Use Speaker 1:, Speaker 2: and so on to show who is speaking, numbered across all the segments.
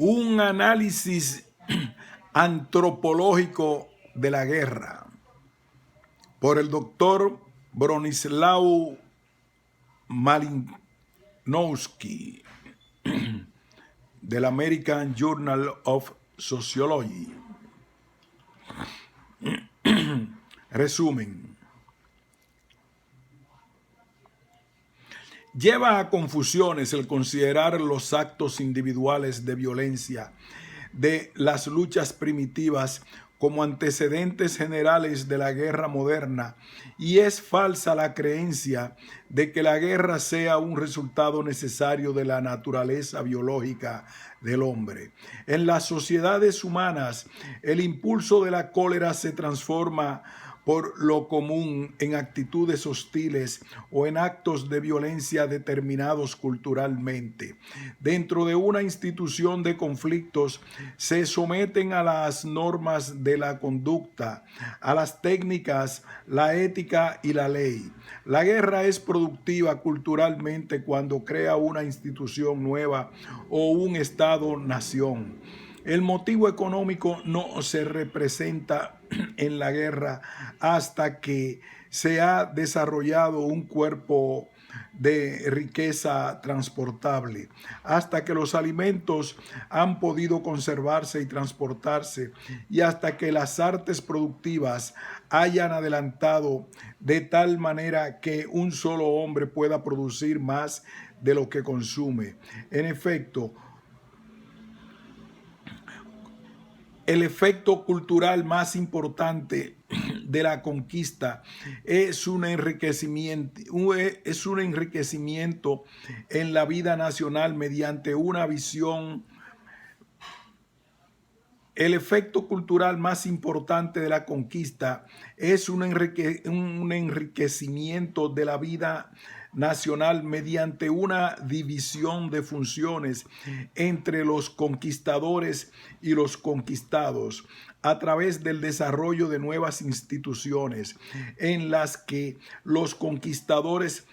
Speaker 1: Un análisis antropológico de la guerra por el doctor Bronislaw Malinowski del American Journal of Sociology. Resumen. Lleva a confusiones el considerar los actos individuales de violencia de las luchas primitivas como antecedentes generales de la guerra moderna, y es falsa la creencia de que la guerra sea un resultado necesario de la naturaleza biológica del hombre. En las sociedades humanas, el impulso de la cólera se transforma por lo común en actitudes hostiles o en actos de violencia determinados culturalmente. Dentro de una institución de conflictos se someten a las normas de la conducta, a las técnicas, la ética y la ley. La guerra es productiva culturalmente cuando crea una institución nueva o un Estado-nación. El motivo económico no se representa en la guerra hasta que se ha desarrollado un cuerpo de riqueza transportable, hasta que los alimentos han podido conservarse y transportarse, y hasta que las artes productivas hayan adelantado de tal manera que un solo hombre pueda producir más de lo que consume. En efecto, el efecto cultural más importante de la conquista es un enriquecimiento en la vida nacional mediante una visión. El efecto cultural más importante de la conquista es un enriquecimiento de la vida nacional mediante una división de funciones entre los conquistadores y los conquistados, a través del desarrollo de nuevas instituciones en las que los conquistadores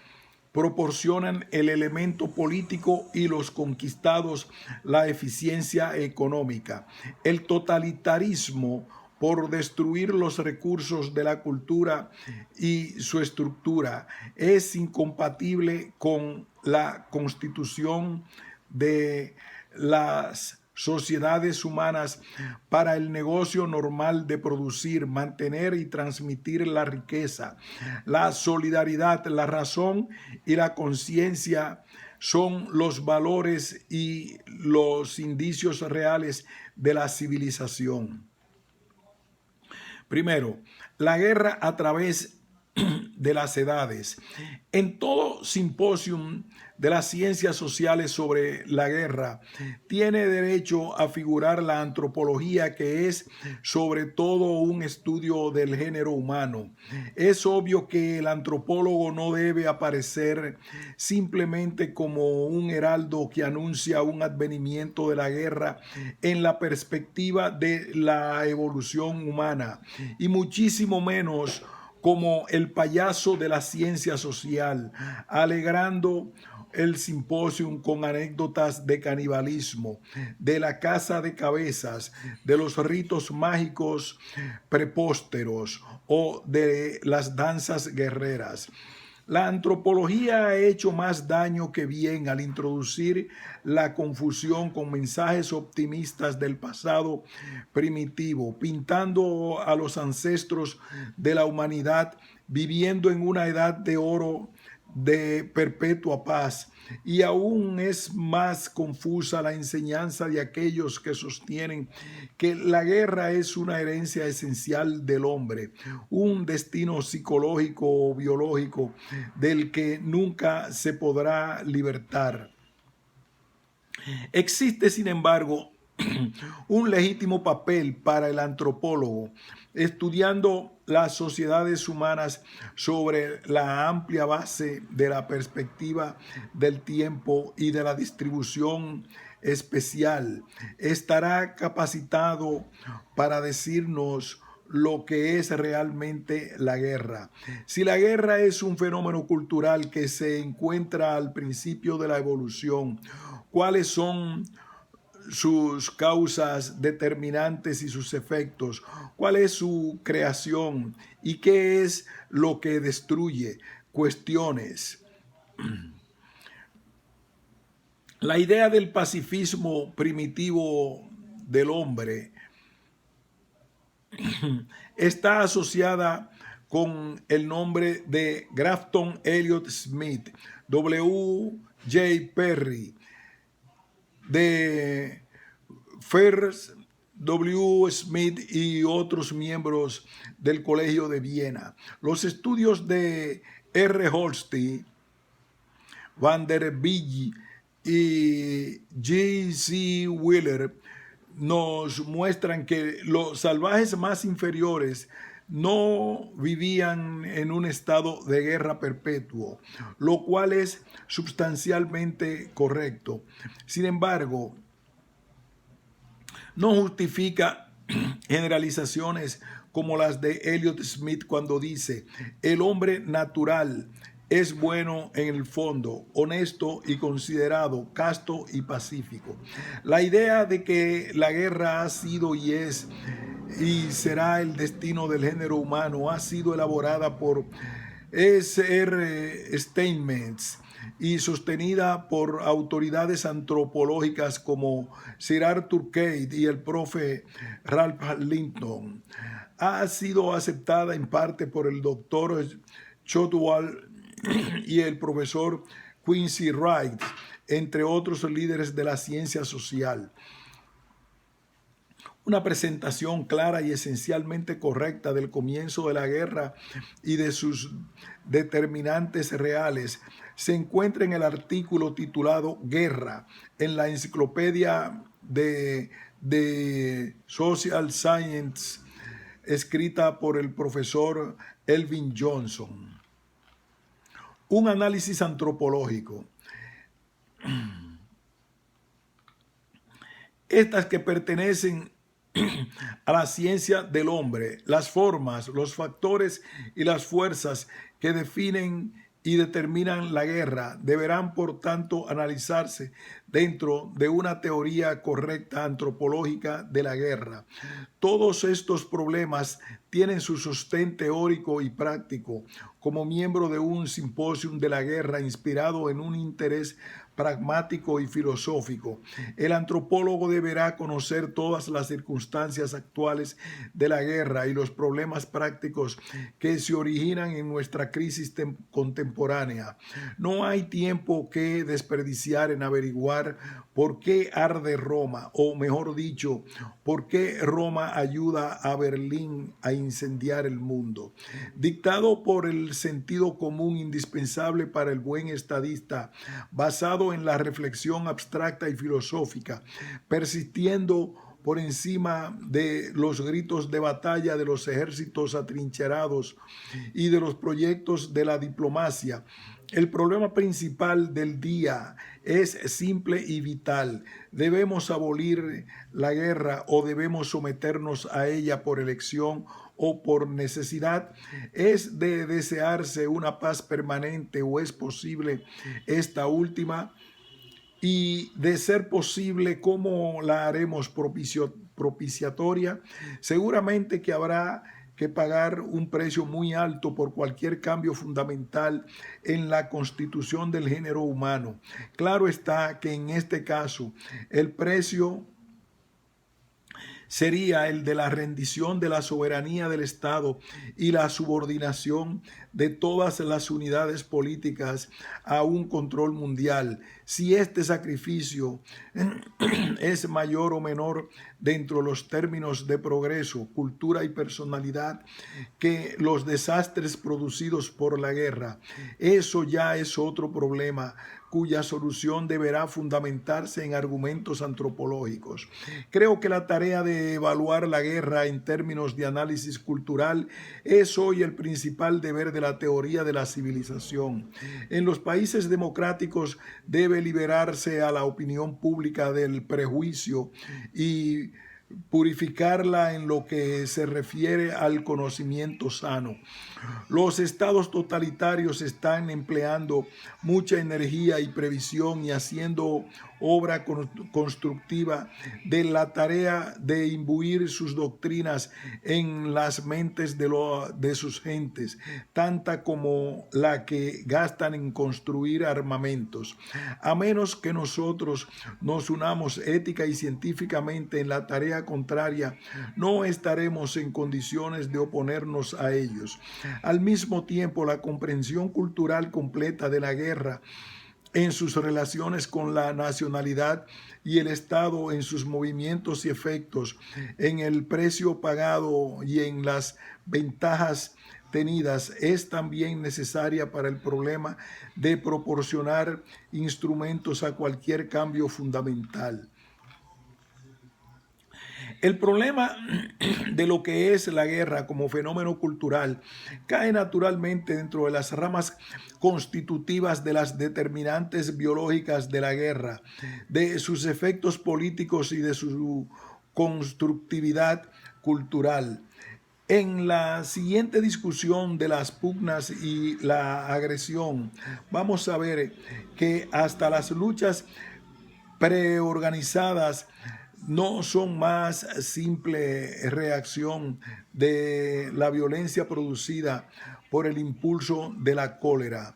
Speaker 1: proporcionan el elemento político y los conquistados la eficiencia económica. El totalitarismo, por destruir los recursos de la cultura y su estructura, es incompatible con la constitución de las sociedades humanas para el negocio normal de producir, mantener y transmitir la riqueza. La solidaridad, la razón y la conciencia son los valores y los indicios reales de la civilización. Primero, la guerra a través de las edades. En todo simposium de las ciencias sociales sobre la guerra tiene derecho a figurar la antropología, que es sobre todo un estudio del género humano. Es obvio que el antropólogo no debe aparecer simplemente como un heraldo que anuncia un advenimiento de la guerra en la perspectiva de la evolución humana, y muchísimo menos como el payaso de la ciencia social, alegrando el simposium con anécdotas de canibalismo, de la caza de cabezas, de los ritos mágicos prepósteros o de las danzas guerreras. La antropología ha hecho más daño que bien al introducir la confusión con mensajes optimistas del pasado primitivo, pintando a los ancestros de la humanidad viviendo en una edad de oro de perpetua paz. Y aún es más confusa la enseñanza de aquellos que sostienen que la guerra es una herencia esencial del hombre, un destino psicológico o biológico del que nunca se podrá libertar. Existe, sin embargo, un legítimo papel para el antropólogo, estudiando las sociedades humanas sobre la amplia base de la perspectiva del tiempo y de la distribución especial. Estará capacitado para decirnos lo que es realmente la guerra. Si la guerra es un fenómeno cultural que se encuentra al principio de la evolución, ¿cuáles son sus causas determinantes y sus efectos, cuál es su creación y qué es lo que destruye. Cuestiones. La idea del pacifismo primitivo del hombre está asociada con el nombre de Grafton Elliot Smith, W. J. Perry, de Ferris W. Smith y otros miembros del Colegio de Viena. Los estudios de R. Holstein, Van der Billy y G. C. Wheeler nos muestran que los salvajes más inferiores no vivían en un estado de guerra perpetuo, lo cual es sustancialmente correcto. Sin embargo, no justifica generalizaciones como las de Elliot Smith cuando dice: el hombre natural es bueno en el fondo, honesto y considerado, casto y pacífico. La idea de que la guerra ha sido y es y será el destino del género humano ha sido elaborada por S.R. Steinmetz y sostenida por autoridades antropológicas como Sir Arthur Keith y el profe Ralph Linton. Ha sido aceptada en parte por el doctor Shotwell y el profesor Quincy Wright, entre otros líderes de la ciencia social. Una presentación clara y esencialmente correcta del comienzo de la guerra y de sus determinantes reales se encuentra en el artículo titulado Guerra en la Enciclopedia de Social Science, escrita por el profesor Elvin Johnson. Un análisis antropológico. Estas que pertenecen a la ciencia del hombre, las formas, los factores y las fuerzas que definen y determinan la guerra deberán, por tanto, analizarse dentro de una teoría correcta antropológica de la guerra. Todos estos problemas tienen su sostén teórico y práctico como miembro de un simposium de la guerra inspirado en un interés pragmático y filosófico. El antropólogo deberá conocer todas las circunstancias actuales de la guerra y los problemas prácticos que se originan en nuestra crisis contemporánea. No hay tiempo que desperdiciar en averiguar por qué arde Roma, o mejor dicho, por qué Roma ayuda a Berlín a incendiar el mundo. Dictado por el sentido común indispensable para el buen estadista, basado en la reflexión abstracta y filosófica, persistiendo por encima de los gritos de batalla de los ejércitos atrincherados y de los proyectos de la diplomacia. El problema principal del día es simple y vital. ¿Debemos abolir la guerra o debemos someternos a ella por elección o por necesidad? ¿Es de desearse una paz permanente o es posible esta última? Y de ser posible, ¿cómo la haremos propiciatoria? Seguramente que habrá que pagar un precio muy alto por cualquier cambio fundamental en la constitución del género humano. Claro está que en este caso el precio sería el de la rendición de la soberanía del Estado y la subordinación de todas las unidades políticas a un control mundial. Si este sacrificio es mayor o menor dentro de los términos de progreso, cultura y personalidad que los desastres producidos por la guerra, eso ya es otro problema cuya solución deberá fundamentarse en argumentos antropológicos. Creo que la tarea de evaluar la guerra en términos de análisis cultural es hoy el principal deber de la teoría de la civilización. En los países democráticos debe liberarse a la opinión pública del prejuicio y purificarla en lo que se refiere al conocimiento sano. Los estados totalitarios están empleando mucha energía y previsión y haciendo obra constructiva de la tarea de imbuir sus doctrinas en las mentes de sus gentes, tanta como la que gastan en construir armamentos. A menos que nosotros nos unamos ética y científicamente en la tarea contraria, no estaremos en condiciones de oponernos a ellos. Al mismo tiempo, la comprensión cultural completa de la guerra en sus relaciones con la nacionalidad y el Estado, en sus movimientos y efectos, en el precio pagado y en las ventajas tenidas, es también necesaria para el problema de proporcionar instrumentos a cualquier cambio fundamental. El problema de lo que es la guerra como fenómeno cultural cae naturalmente dentro de las ramas constitutivas de las determinantes biológicas de la guerra, de sus efectos políticos y de su constructividad cultural. En la siguiente discusión de las pugnas y la agresión, vamos a ver que hasta las luchas preorganizadas no son más simple reacción de la violencia producida por el impulso de la cólera.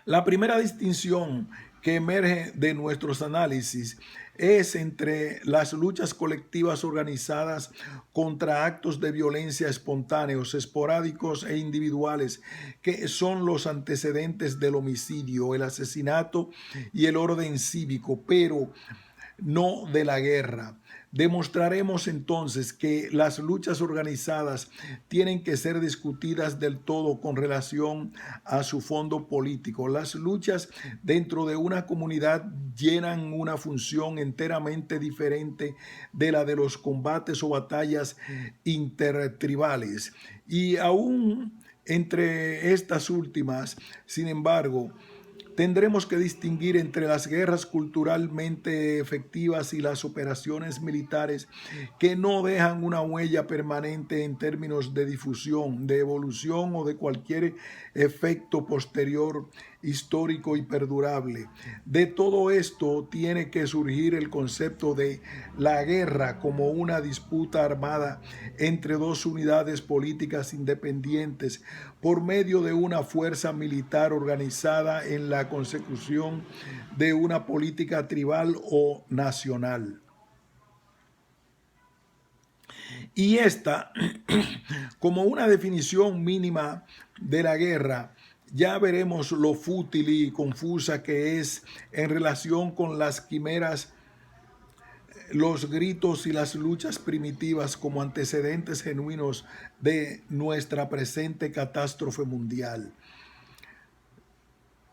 Speaker 1: La primera distinción que emerge de nuestros análisis es entre las luchas colectivas organizadas contra actos de violencia espontáneos, esporádicos e individuales, que son los antecedentes del homicidio, el asesinato y el orden cívico, pero no de la guerra. Demostraremos entonces que las luchas organizadas tienen que ser discutidas del todo con relación a su fondo político. Las luchas dentro de una comunidad llenan una función enteramente diferente de la de los combates o batallas intertribales. Y aún entre estas últimas, sin embargo, tendremos que distinguir entre las guerras culturalmente efectivas y las operaciones militares que no dejan una huella permanente en términos de difusión, de evolución o de cualquier efecto posterior histórico y perdurable. De todo esto tiene que surgir el concepto de la guerra como una disputa armada entre dos unidades políticas independientes por medio de una fuerza militar organizada en la consecución de una política tribal o nacional. Y esta, como una definición mínima de la guerra, ya veremos lo fútil y confusa que es en relación con las quimeras, los gritos y las luchas primitivas como antecedentes genuinos de nuestra presente catástrofe mundial.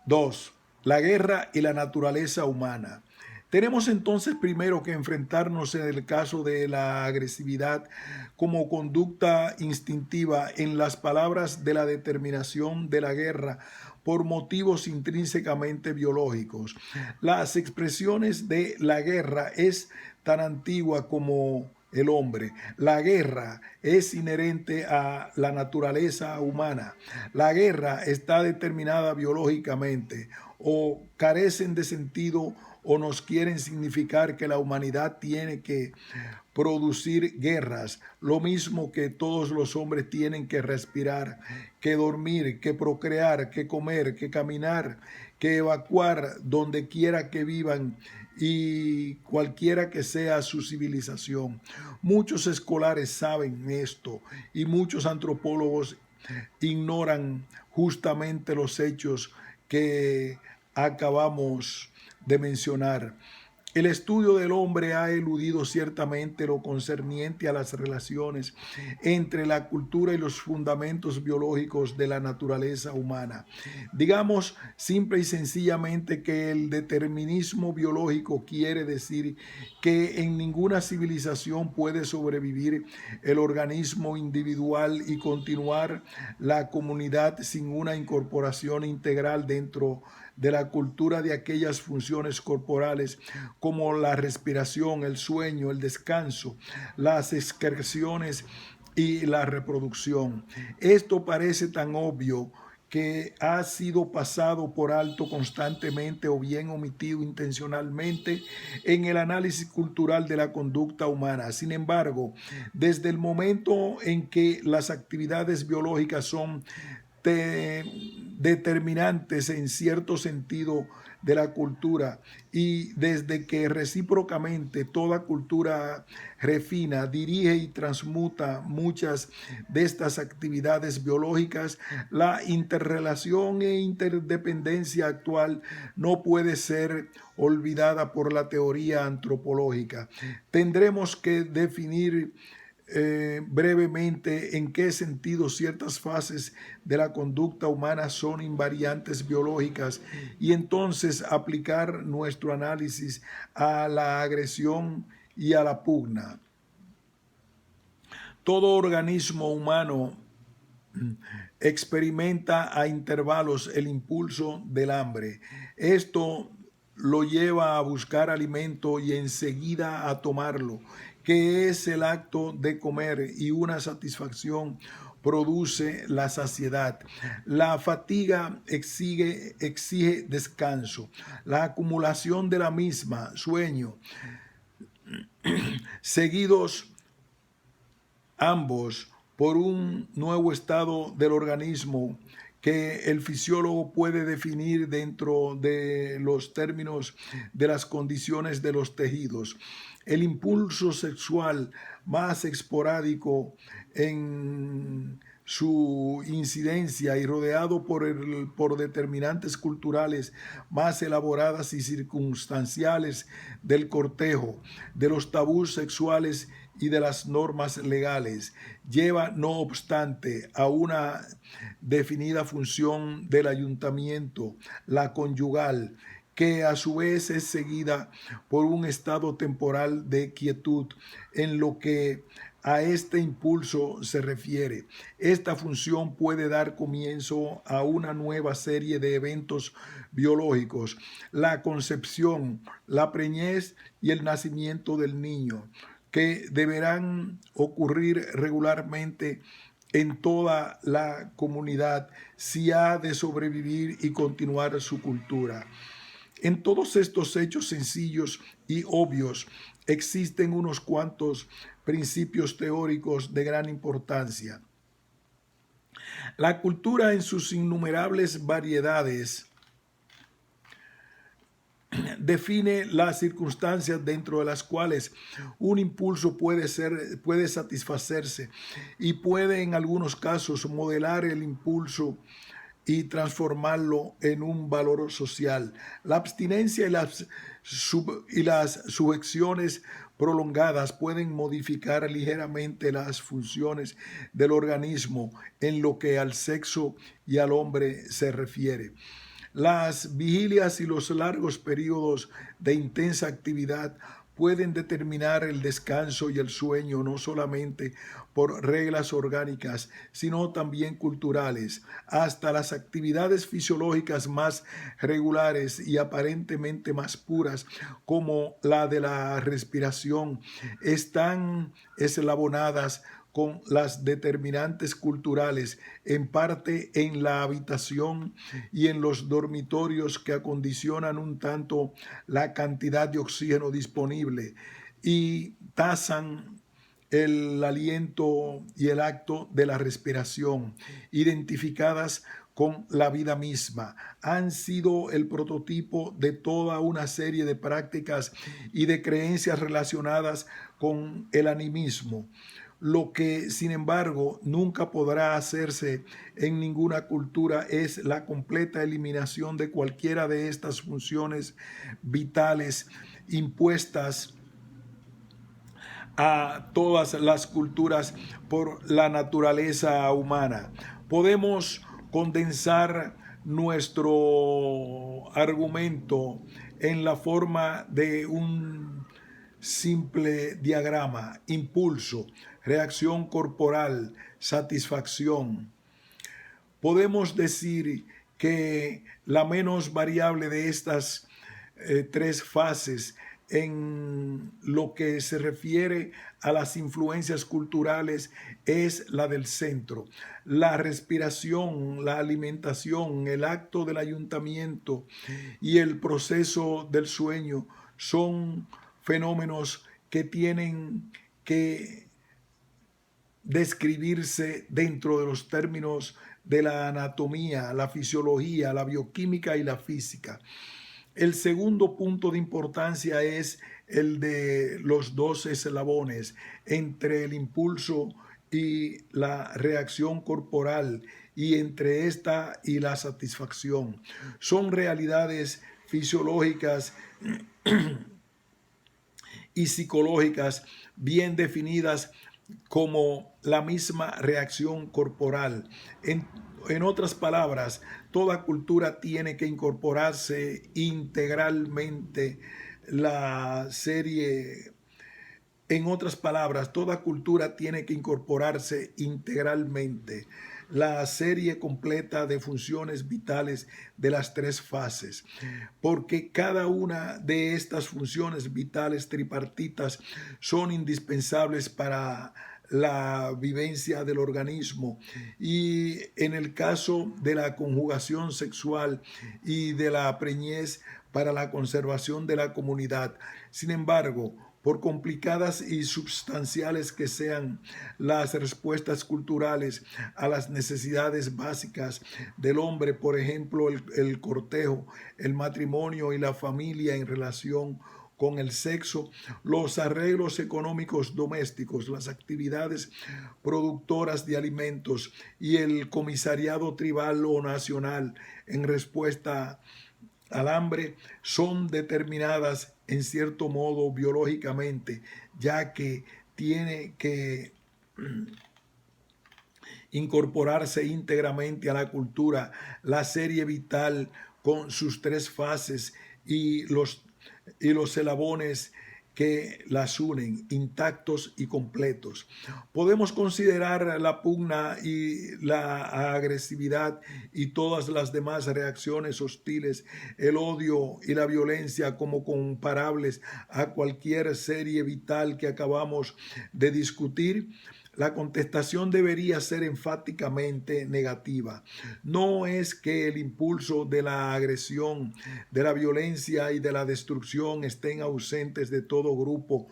Speaker 1: 2. La guerra y la naturaleza humana. Tenemos entonces primero que enfrentarnos en el caso de la agresividad como conducta instintiva en las palabras de la determinación de la guerra por motivos intrínsecamente biológicos. Las expresiones de la guerra es tan antigua como el hombre. La guerra es inherente a la naturaleza humana. La guerra está determinada biológicamente o carecen de sentido o nos quieren significar que la humanidad tiene que producir guerras, lo mismo que todos los hombres tienen que respirar, que dormir, que procrear, que comer, que caminar, que evacuar donde quiera que vivan y cualquiera que sea su civilización. Muchos escolares saben esto y muchos antropólogos ignoran justamente los hechos que acabamos de mencionar. El estudio del hombre ha eludido ciertamente lo concerniente a las relaciones entre la cultura y los fundamentos biológicos de la naturaleza humana. Digamos simple y sencillamente que el determinismo biológico quiere decir que en ninguna civilización puede sobrevivir el organismo individual y continuar la comunidad sin una incorporación integral dentro de la cultura de aquellas funciones corporales como la respiración, el sueño, el descanso, las excreciones y la reproducción. Esto parece tan obvio que ha sido pasado por alto constantemente o bien omitido intencionalmente en el análisis cultural de la conducta humana. Sin embargo, desde el momento en que las actividades biológicas son determinantes en cierto sentido de la cultura y desde que recíprocamente toda cultura refina, dirige y transmuta muchas de estas actividades biológicas, la interrelación e interdependencia actual no puede ser olvidada por la teoría antropológica. Tendremos que definir brevemente en qué sentido ciertas fases de la conducta humana son invariantes biológicas y entonces aplicar nuestro análisis a la agresión y a la pugna. Todo organismo humano experimenta a intervalos el impulso del hambre. Esto lo lleva a buscar alimento y enseguida a tomarlo, que es el acto de comer, y una satisfacción produce la saciedad. La fatiga exige descanso, la acumulación de la misma, sueño, seguidos ambos por un nuevo estado del organismo que el fisiólogo puede definir dentro de los términos de las condiciones de los tejidos. El impulso sexual más esporádico en su incidencia y rodeado por determinantes culturales más elaboradas y circunstanciales del cortejo, de los tabús sexuales y de las normas legales, lleva no obstante a una definida función del ayuntamiento, la conyugal, que a su vez es seguida por un estado temporal de quietud en lo que a este impulso se refiere. Esta función puede dar comienzo a una nueva serie de eventos biológicos: la concepción, la preñez y el nacimiento del niño, que deberán ocurrir regularmente en toda la comunidad si ha de sobrevivir y continuar su cultura. En todos estos hechos sencillos y obvios existen unos cuantos principios teóricos de gran importancia. La cultura en sus innumerables variedades define las circunstancias dentro de las cuales un impulso puede satisfacerse y puede en algunos casos modelar el impulso y transformarlo en un valor social. La abstinencia y las sujeciones prolongadas pueden modificar ligeramente las funciones del organismo en lo que al sexo y al hombre se refiere. Las vigilias y los largos periodos de intensa actividad pueden determinar el descanso y el sueño no solamente por reglas orgánicas, sino también culturales. Hasta las actividades fisiológicas más regulares y aparentemente más puras, como la de la respiración, están eslabonadas con las determinantes culturales, en parte en la habitación y en los dormitorios, que acondicionan un tanto la cantidad de oxígeno disponible y tasan el aliento y el acto de la respiración, identificadas con la vida misma. Han sido el prototipo de toda una serie de prácticas y de creencias relacionadas con el animismo. Lo que, sin embargo, nunca podrá hacerse en ninguna cultura es la completa eliminación de cualquiera de estas funciones vitales impuestas a todas las culturas por la naturaleza humana. Podemos condensar nuestro argumento en la forma de un simple diagrama: impulso, reacción corporal, satisfacción. Podemos decir que la menos variable de estas tres fases en lo que se refiere a las influencias culturales es la del centro. La respiración, la alimentación, el acto del ayuntamiento y el proceso del sueño son fenómenos que tienen que describirse dentro de los términos de la anatomía, la fisiología, la bioquímica y la física. El segundo punto de importancia es el de los dos eslabones entre el impulso y la reacción corporal, y entre esta y la satisfacción. Son realidades fisiológicas y psicológicas bien definidas como la misma reacción corporal. En otras palabras, toda cultura tiene que incorporarse integralmente la serie. En otras palabras, toda cultura tiene que incorporarse integralmente la serie completa de funciones vitales de las tres fases, porque cada una de estas funciones vitales tripartitas son indispensables para la vivencia del organismo, y en el caso de la conjugación sexual y de la preñez, para la conservación de la comunidad. Sin embargo, por complicadas y substanciales que sean las respuestas culturales a las necesidades básicas del hombre, por ejemplo, el cortejo, el matrimonio y la familia en relación con el sexo, los arreglos económicos domésticos, las actividades productoras de alimentos y el comisariado tribal o nacional en respuesta al hambre, son determinadas en cierto modo biológicamente, ya que tiene que incorporarse íntegramente a la cultura la serie vital con sus tres fases y los eslabones que las unen, intactos y completos. Podemos considerar la pugna y la agresividad y todas las demás reacciones hostiles, el odio y la violencia, como comparables a cualquier serie vital que acabamos de discutir. La contestación debería ser enfáticamente negativa. No es que el impulso de la agresión, de la violencia y de la destrucción estén ausentes de todo grupo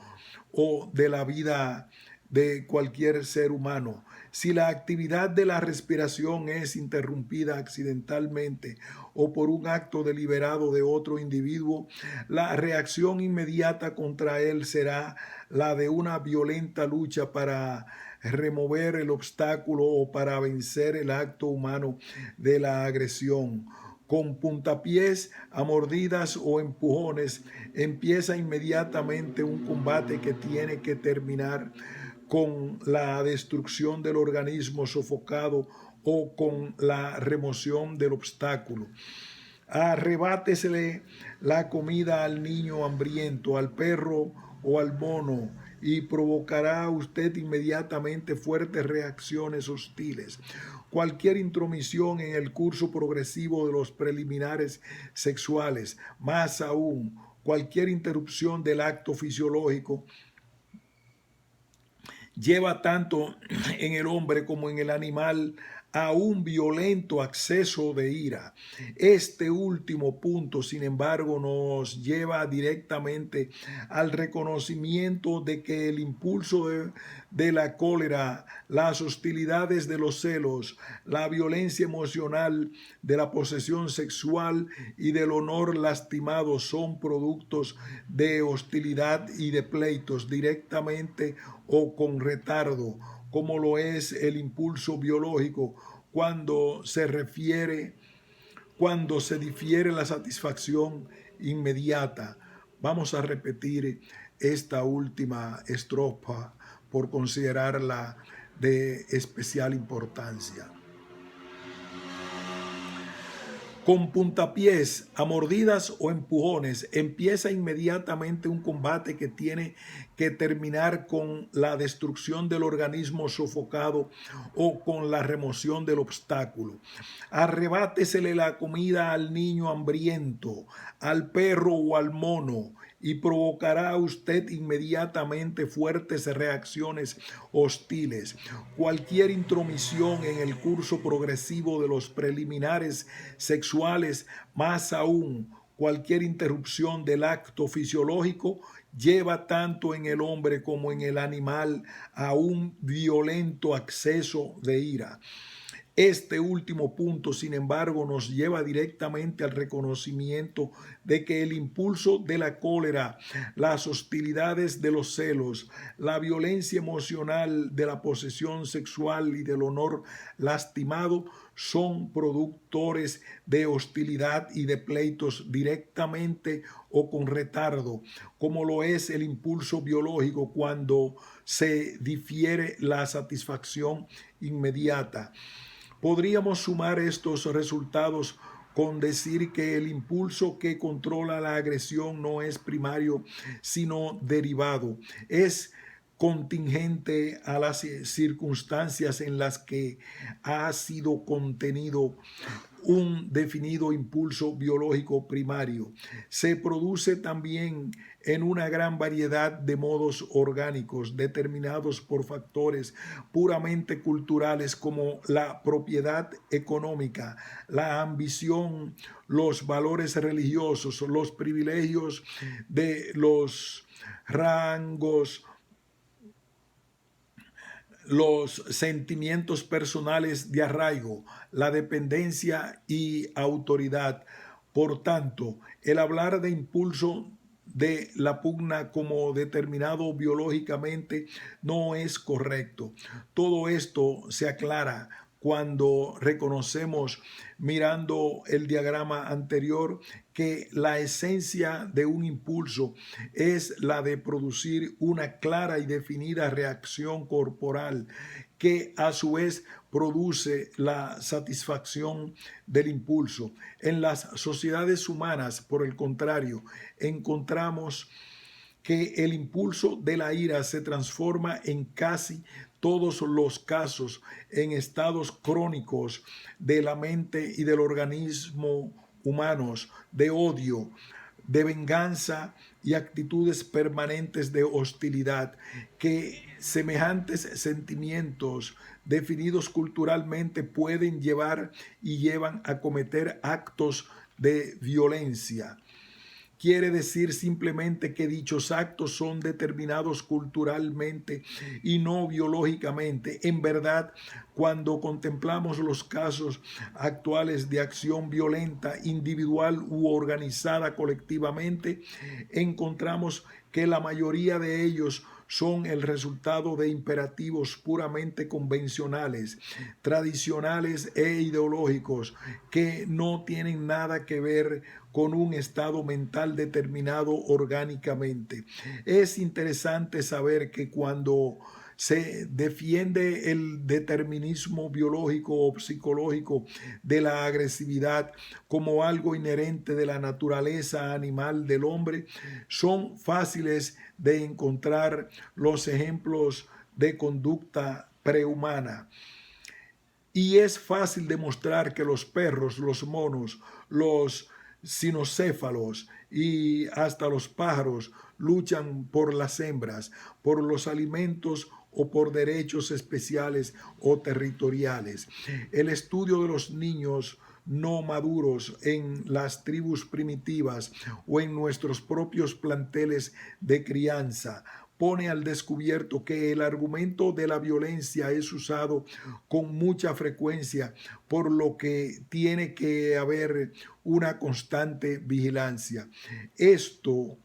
Speaker 1: o de la vida de cualquier ser humano. Si la actividad de la respiración es interrumpida accidentalmente o por un acto deliberado de otro individuo, la reacción inmediata contra él será la de una violenta lucha para remover el obstáculo o para vencer el acto humano de la agresión. Con puntapiés, a mordidas o empujones, empieza inmediatamente un combate que tiene que terminar con la destrucción del organismo sofocado o con la remoción del obstáculo. Arrebátesele la comida al niño hambriento, al perro o al mono, y provocará a usted inmediatamente fuertes reacciones hostiles. Cualquier intromisión en el curso progresivo de los preliminares sexuales, más aún, cualquier interrupción del acto fisiológico, lleva tanto en el hombre como en el animal a un violento acceso de ira. Este último punto, sin embargo, nos lleva directamente al reconocimiento de que el impulso de la cólera, las hostilidades de los celos, la violencia emocional, de la posesión sexual y del honor lastimado son productos de hostilidad y de pleitos directamente o con retardo, como lo es el impulso biológico cuando se difiere la satisfacción inmediata. Vamos a repetir esta última estrofa por considerarla de especial importancia. Con puntapiés, a mordidas o empujones, empieza inmediatamente un combate que tiene que terminar con la destrucción del organismo sofocado o con la remoción del obstáculo. Arrebátesele la comida al niño hambriento, al perro o al mono, y provocará a usted inmediatamente fuertes reacciones hostiles. Cualquier intromisión en el curso progresivo de los preliminares sexuales, más aún cualquier interrupción del acto fisiológico, lleva tanto en el hombre como en el animal a un violento acceso de ira. Este último punto, sin embargo, nos lleva directamente al reconocimiento de que el impulso de la cólera, las hostilidades de los celos, la violencia emocional de la posesión sexual y del honor lastimado son productores de hostilidad y de pleitos directamente o con retardo, como lo es el impulso biológico cuando se difiere la satisfacción inmediata. Podríamos sumar estos resultados con decir que el impulso que controla la agresión no es primario, sino derivado. Es contingente a las circunstancias en las que ha sido contenido un definido impulso biológico primario. Se produce también en una gran variedad de modos orgánicos determinados por factores puramente culturales como la propiedad económica, la ambición, los valores religiosos, los privilegios de los rangos, los sentimientos personales de arraigo, la dependencia y autoridad. Por tanto, el hablar de impulso de la pugna como determinado biológicamente no es correcto. Todo esto se aclara cuando reconocemos, mirando el diagrama anterior, que la esencia de un impulso es la de producir una clara y definida reacción corporal que a su vez produce la satisfacción del impulso. En las sociedades humanas, por el contrario, encontramos que el impulso de la ira se transforma en casi todos los casos en estados crónicos de la mente y del organismo humanos, de odio, de venganza y actitudes permanentes de hostilidad, que semejantes sentimientos definidos culturalmente pueden llevar y llevan a cometer actos de violencia. Quiere decir simplemente que dichos actos son determinados culturalmente y no biológicamente. En verdad, cuando contemplamos los casos actuales de acción violenta, individual u organizada colectivamente, encontramos que la mayoría de ellos son el resultado de imperativos puramente convencionales, tradicionales e ideológicos que no tienen nada que ver con un estado mental determinado orgánicamente. Es interesante saber que cuando se defiende el determinismo biológico o psicológico de la agresividad como algo inherente de la naturaleza animal del hombre, son fáciles de encontrar los ejemplos de conducta prehumana. Y es fácil demostrar que los perros, los monos, los cinocéfalos y hasta los pájaros luchan por las hembras, por los alimentos o por derechos especiales o territoriales. El estudio de los niños no maduros en las tribus primitivas o en nuestros propios planteles de crianza pone al descubierto que el argumento de la violencia es usado con mucha frecuencia, por lo que tiene que haber una constante vigilancia. Esto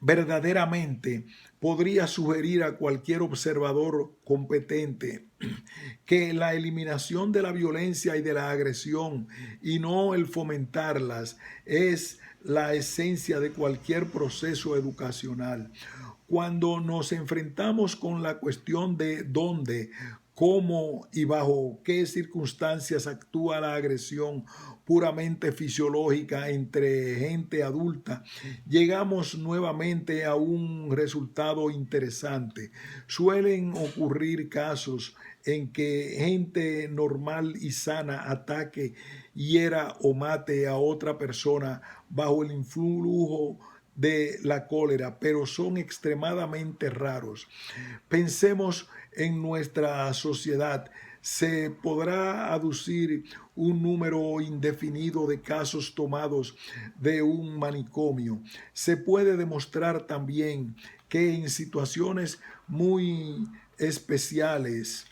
Speaker 1: verdaderamente podría sugerir a cualquier observador competente que la eliminación de la violencia y de la agresión y no el fomentarlas es la esencia de cualquier proceso educacional. Cuando nos enfrentamos con la cuestión de dónde, cómo y bajo qué circunstancias actúa la agresión puramente fisiológica entre gente adulta, llegamos nuevamente a un resultado interesante. Suelen ocurrir casos en que gente normal y sana ataque, hiera o mate a otra persona bajo el influjo de la cólera, pero son extremadamente raros. Pensemos en nuestra sociedad. Se podrá aducir un número indefinido de casos tomados de un manicomio. Se puede demostrar también que en situaciones muy especiales,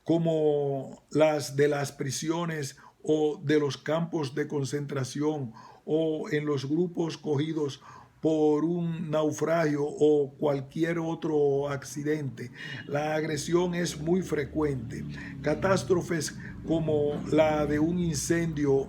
Speaker 1: como las de las prisiones o de los campos de concentración o en los grupos cogidos por un naufragio o cualquier otro accidente. La agresión es muy frecuente. Catástrofes como la de un incendio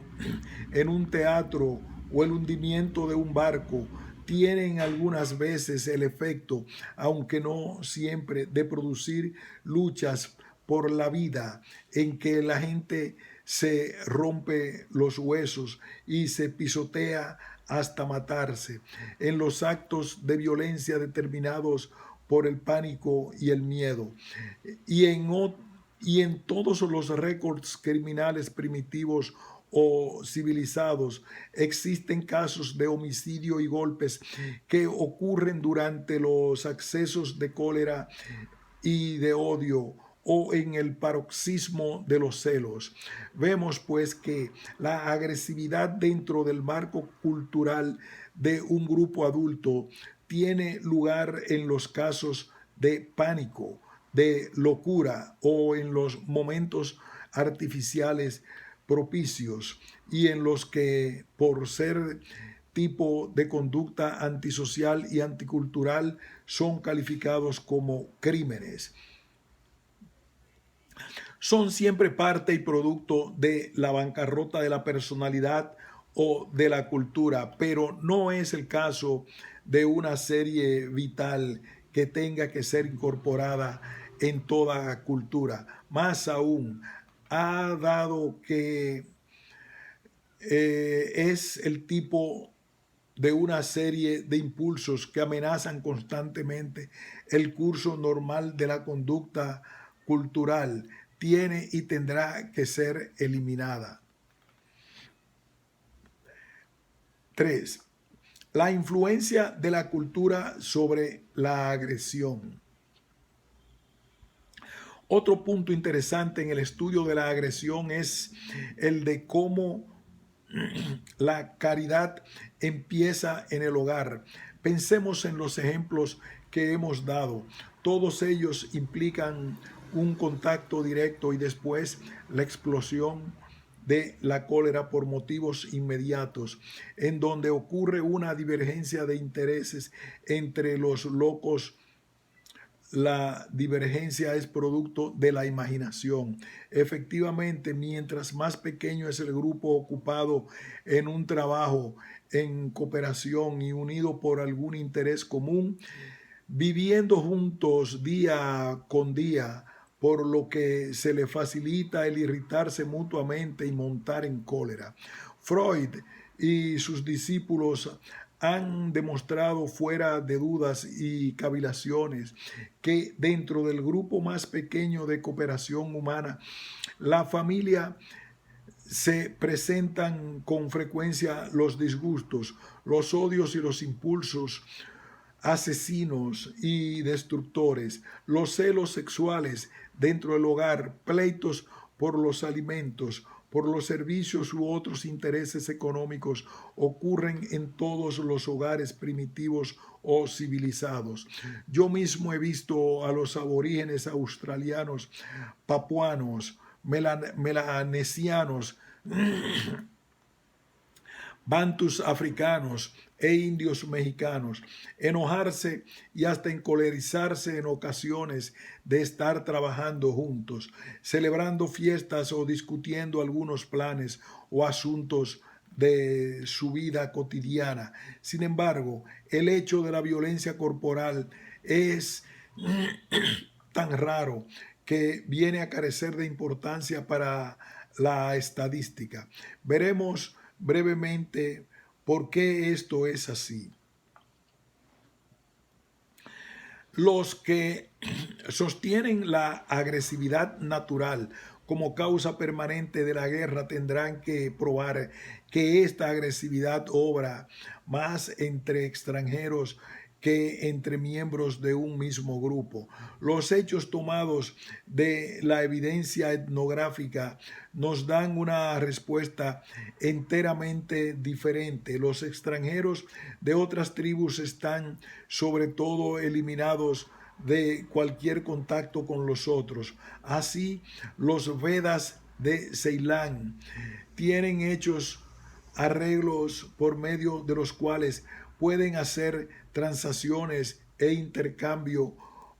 Speaker 1: en un teatro o el hundimiento de un barco tienen algunas veces el efecto, aunque no siempre, de producir luchas por la vida en que la gente se rompe los huesos y se pisotea hasta matarse, en los actos de violencia determinados por el pánico y el miedo, y en todos los récords criminales primitivos o civilizados existen casos de homicidio y golpes que ocurren durante los accesos de cólera y de odio o en el paroxismo de los celos. Vemos pues que la agresividad dentro del marco cultural de un grupo adulto tiene lugar en los casos de pánico, de locura o en los momentos artificiales propicios y en los que por ser tipo de conducta antisocial y anticultural son calificados como crímenes. Son siempre parte y producto de la bancarrota de la personalidad o de la cultura, pero no es el caso de una serie vital que tenga que ser incorporada en toda cultura. Más aún, ha dado que es el tipo de una serie de impulsos que amenazan constantemente el curso normal de la conducta cultural, tiene y tendrá que ser eliminada. 3. La influencia de la cultura sobre la agresión. Otro punto interesante en el estudio de la agresión es el de cómo la caridad empieza en el hogar. Pensemos en los ejemplos que hemos dado. Todos ellos implican un contacto directo y después la explosión de la cólera por motivos inmediatos, en donde ocurre una divergencia de intereses entre los locos. La divergencia es producto de la imaginación. Efectivamente, mientras más pequeño es el grupo ocupado en un trabajo, en cooperación y unido por algún interés común, viviendo juntos día con día, por lo que se le facilita el irritarse mutuamente y montar en cólera. Freud y sus discípulos han demostrado fuera de dudas y cavilaciones que dentro del grupo más pequeño de cooperación humana, la familia, se presentan con frecuencia los disgustos, los odios y los impulsos asesinos y destructores, los celos sexuales dentro del hogar, pleitos por los alimentos, por los servicios u otros intereses económicos ocurren en todos los hogares primitivos o civilizados. Yo mismo he visto a los aborígenes australianos, papuanos, melanesianos, bantus africanos e indios mexicanos, enojarse y hasta encolerizarse en ocasiones de estar trabajando juntos, celebrando fiestas o discutiendo algunos planes o asuntos de su vida cotidiana. Sin embargo, el hecho de la violencia corporal es tan raro que viene a carecer de importancia para la estadística. Veremos brevemente por qué esto es así. Los que sostienen la agresividad natural como causa permanente de la guerra tendrán que probar que esta agresividad obra más entre extranjeros que entre miembros de un mismo grupo. Los hechos tomados de la evidencia etnográfica nos dan una respuesta enteramente diferente. Los extranjeros de otras tribus están sobre todo eliminados de cualquier contacto con los otros. Así, los Vedas de Ceilán tienen hechos arreglos por medio de los cuales pueden hacer transacciones e intercambio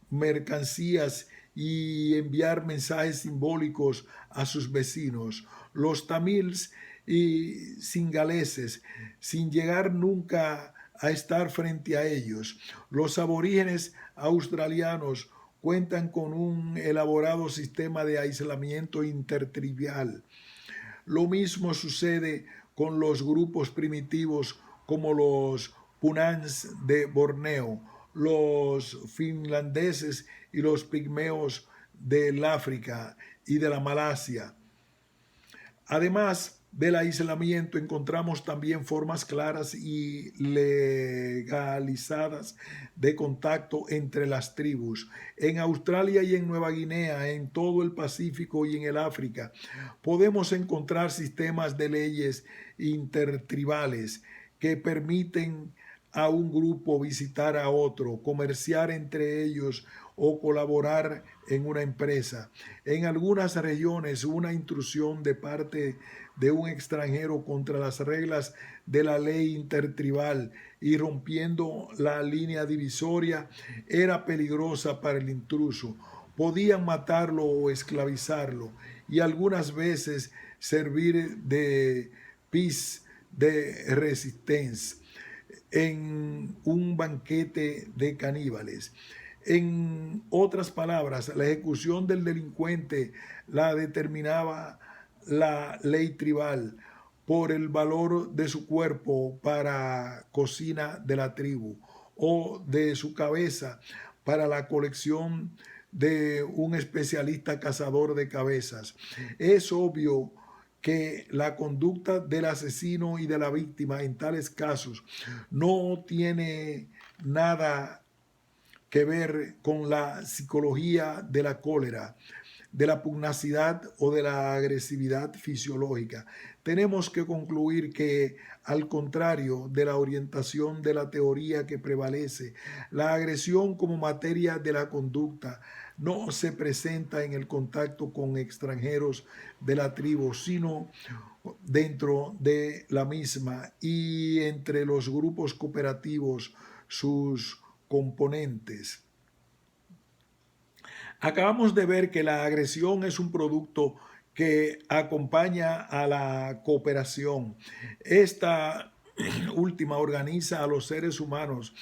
Speaker 1: mercancías y enviar mensajes simbólicos a sus vecinos. Los tamils y singaleses, sin llegar nunca a estar frente a ellos. Los aborígenes australianos cuentan con un elaborado sistema de aislamiento intertribal. Lo mismo sucede con los grupos primitivos como los punans de Borneo, los finlandeses y los pigmeos del África y de la Malasia. Además del aislamiento, encontramos también formas claras y legalizadas de contacto entre las tribus. En Australia y en Nueva Guinea, en todo el Pacífico y en el África, podemos encontrar sistemas de leyes intertribales que permiten a un grupo visitar a otro, comerciar entre ellos o colaborar en una empresa. En algunas regiones, una intrusión de parte de un extranjero contra las reglas de la ley intertribal y rompiendo la línea divisoria era peligrosa para el intruso. Podían matarlo o esclavizarlo y algunas veces servir de pis de resistencia en un banquete de caníbales. En otras palabras, la ejecución del delincuente la determinaba la ley tribal por el valor de su cuerpo para cocina de la tribu o de su cabeza para la colección de un especialista cazador de cabezas. Es obvio que la conducta del asesino y de la víctima en tales casos no tiene nada que ver con la psicología de la cólera, de la pugnacidad o de la agresividad fisiológica. Tenemos que concluir que, al contrario de la orientación de la teoría que prevalece, la agresión como materia de la conducta no se presenta en el contacto con extranjeros de la tribu, sino dentro de la misma y entre los grupos cooperativos, sus componentes. Acabamos de ver que la agresión es un producto que acompaña a la cooperación. Esta última organiza a los seres humanos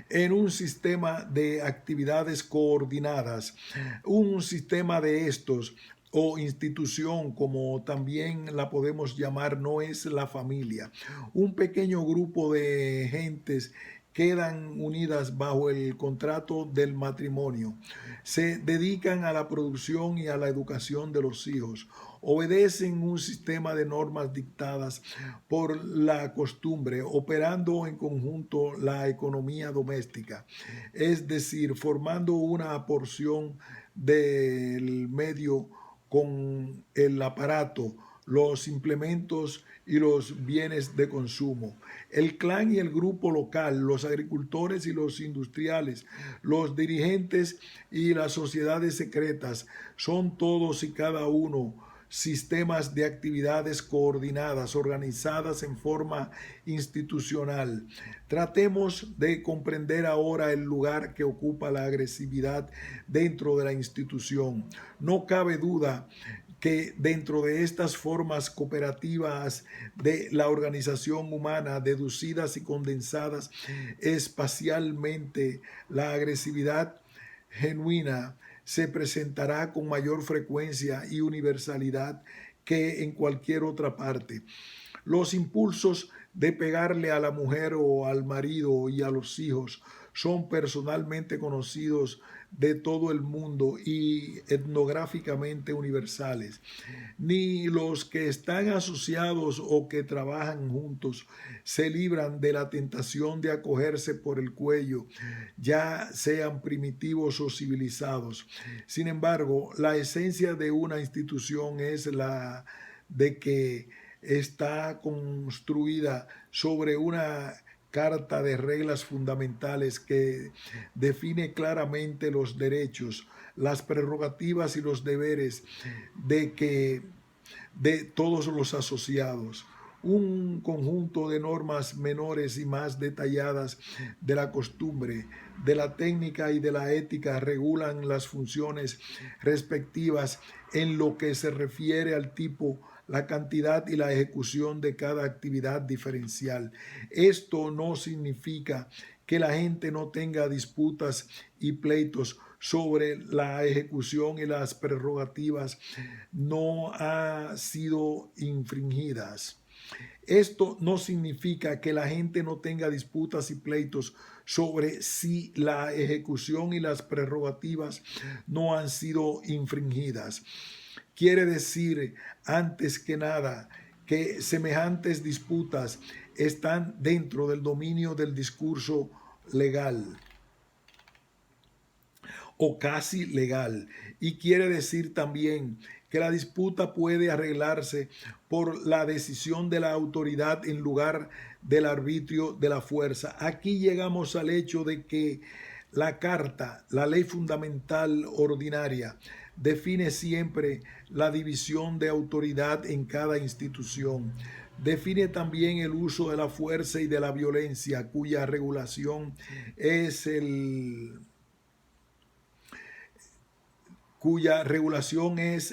Speaker 1: en un sistema de actividades coordinadas. Un sistema de estos o institución, como también la podemos llamar, no es la familia. Un pequeño grupo de gentes quedan unidas bajo el contrato del matrimonio. Se dedican a la producción y a la educación de los hijos. obedecen un sistema de normas dictadas por la costumbre, operando en conjunto la economía doméstica, es decir, formando una porción del medio con el aparato, los implementos y los bienes de consumo. El clan y el grupo local, los agricultores y los industriales, los dirigentes y las sociedades secretas, son todos y cada uno sistemas de actividades coordinadas, organizadas en forma institucional. Tratemos de comprender ahora el lugar que ocupa la agresividad dentro de la institución. No cabe duda que dentro de estas formas cooperativas de la organización humana, deducidas y condensadas espacialmente, la agresividad genuina se presentará con mayor frecuencia y universalidad que en cualquier otra parte. Los impulsos de pegarle a la mujer o al marido y a los hijos son personalmente conocidos de todo el mundo y etnográficamente universales. Ni los que están asociados o que trabajan juntos se libran de la tentación de acogerse por el cuello, ya sean primitivos o civilizados. Sin embargo, la esencia de una institución es la de que está construida sobre una carta de reglas fundamentales que define claramente los derechos, las prerrogativas y los deberes de todos los asociados. Un conjunto de normas menores y más detalladas de la costumbre, de la técnica y de la ética regulan las funciones respectivas en lo que se refiere al tipo, la cantidad y la ejecución de cada actividad diferencial. Esto no significa que la gente no tenga disputas y pleitos sobre la ejecución y las prerrogativas no han sido infringidas. Esto no significa que la gente no tenga disputas y pleitos sobre si la ejecución y las prerrogativas no han sido infringidas. Quiere decir, antes que nada, que semejantes disputas están dentro del dominio del discurso legal o casi legal. Y quiere decir también que la disputa puede arreglarse por la decisión de la autoridad en lugar del arbitrio de la fuerza. Aquí llegamos al hecho de que la Carta, la ley fundamental ordinaria, define siempre la división de autoridad en cada institución. Define también el uso de la fuerza y de la violencia, cuya regulación es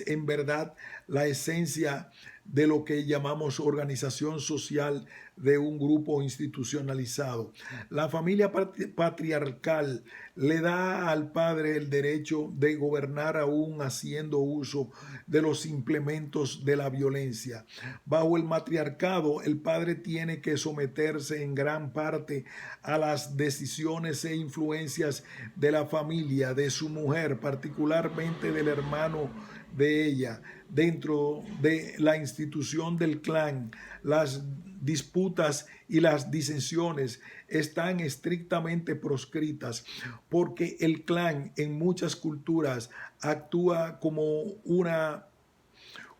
Speaker 1: en verdad la esencia de lo que llamamos organización social de un grupo institucionalizado. La familia patriarcal le da al padre el derecho de gobernar aún haciendo uso de los implementos de la violencia. Bajo el matriarcado, el padre tiene que someterse en gran parte a las decisiones e influencias de la familia, de su mujer, particularmente del hermano de ella. Dentro de la institución del clan, las disputas y las disensiones están estrictamente proscritas porque el clan en muchas culturas actúa como una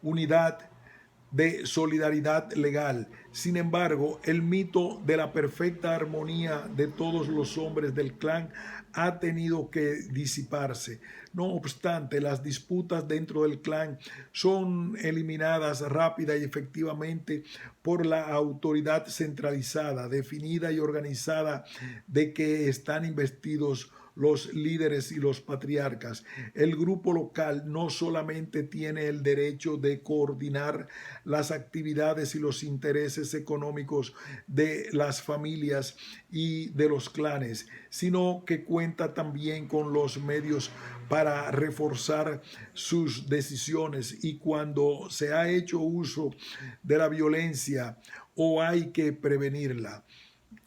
Speaker 1: unidad de solidaridad legal. Sin embargo, el mito de la perfecta armonía de todos los hombres del clan ha tenido que disiparse. No obstante, las disputas dentro del clan son eliminadas rápida y efectivamente por la autoridad centralizada, definida y organizada de que están investidos los líderes y los patriarcas. El grupo local no solamente tiene el derecho de coordinar las actividades y los intereses económicos de las familias y de los clanes, sino que cuenta también con los medios para reforzar sus decisiones, y cuando se ha hecho uso de la violencia o hay que prevenirla.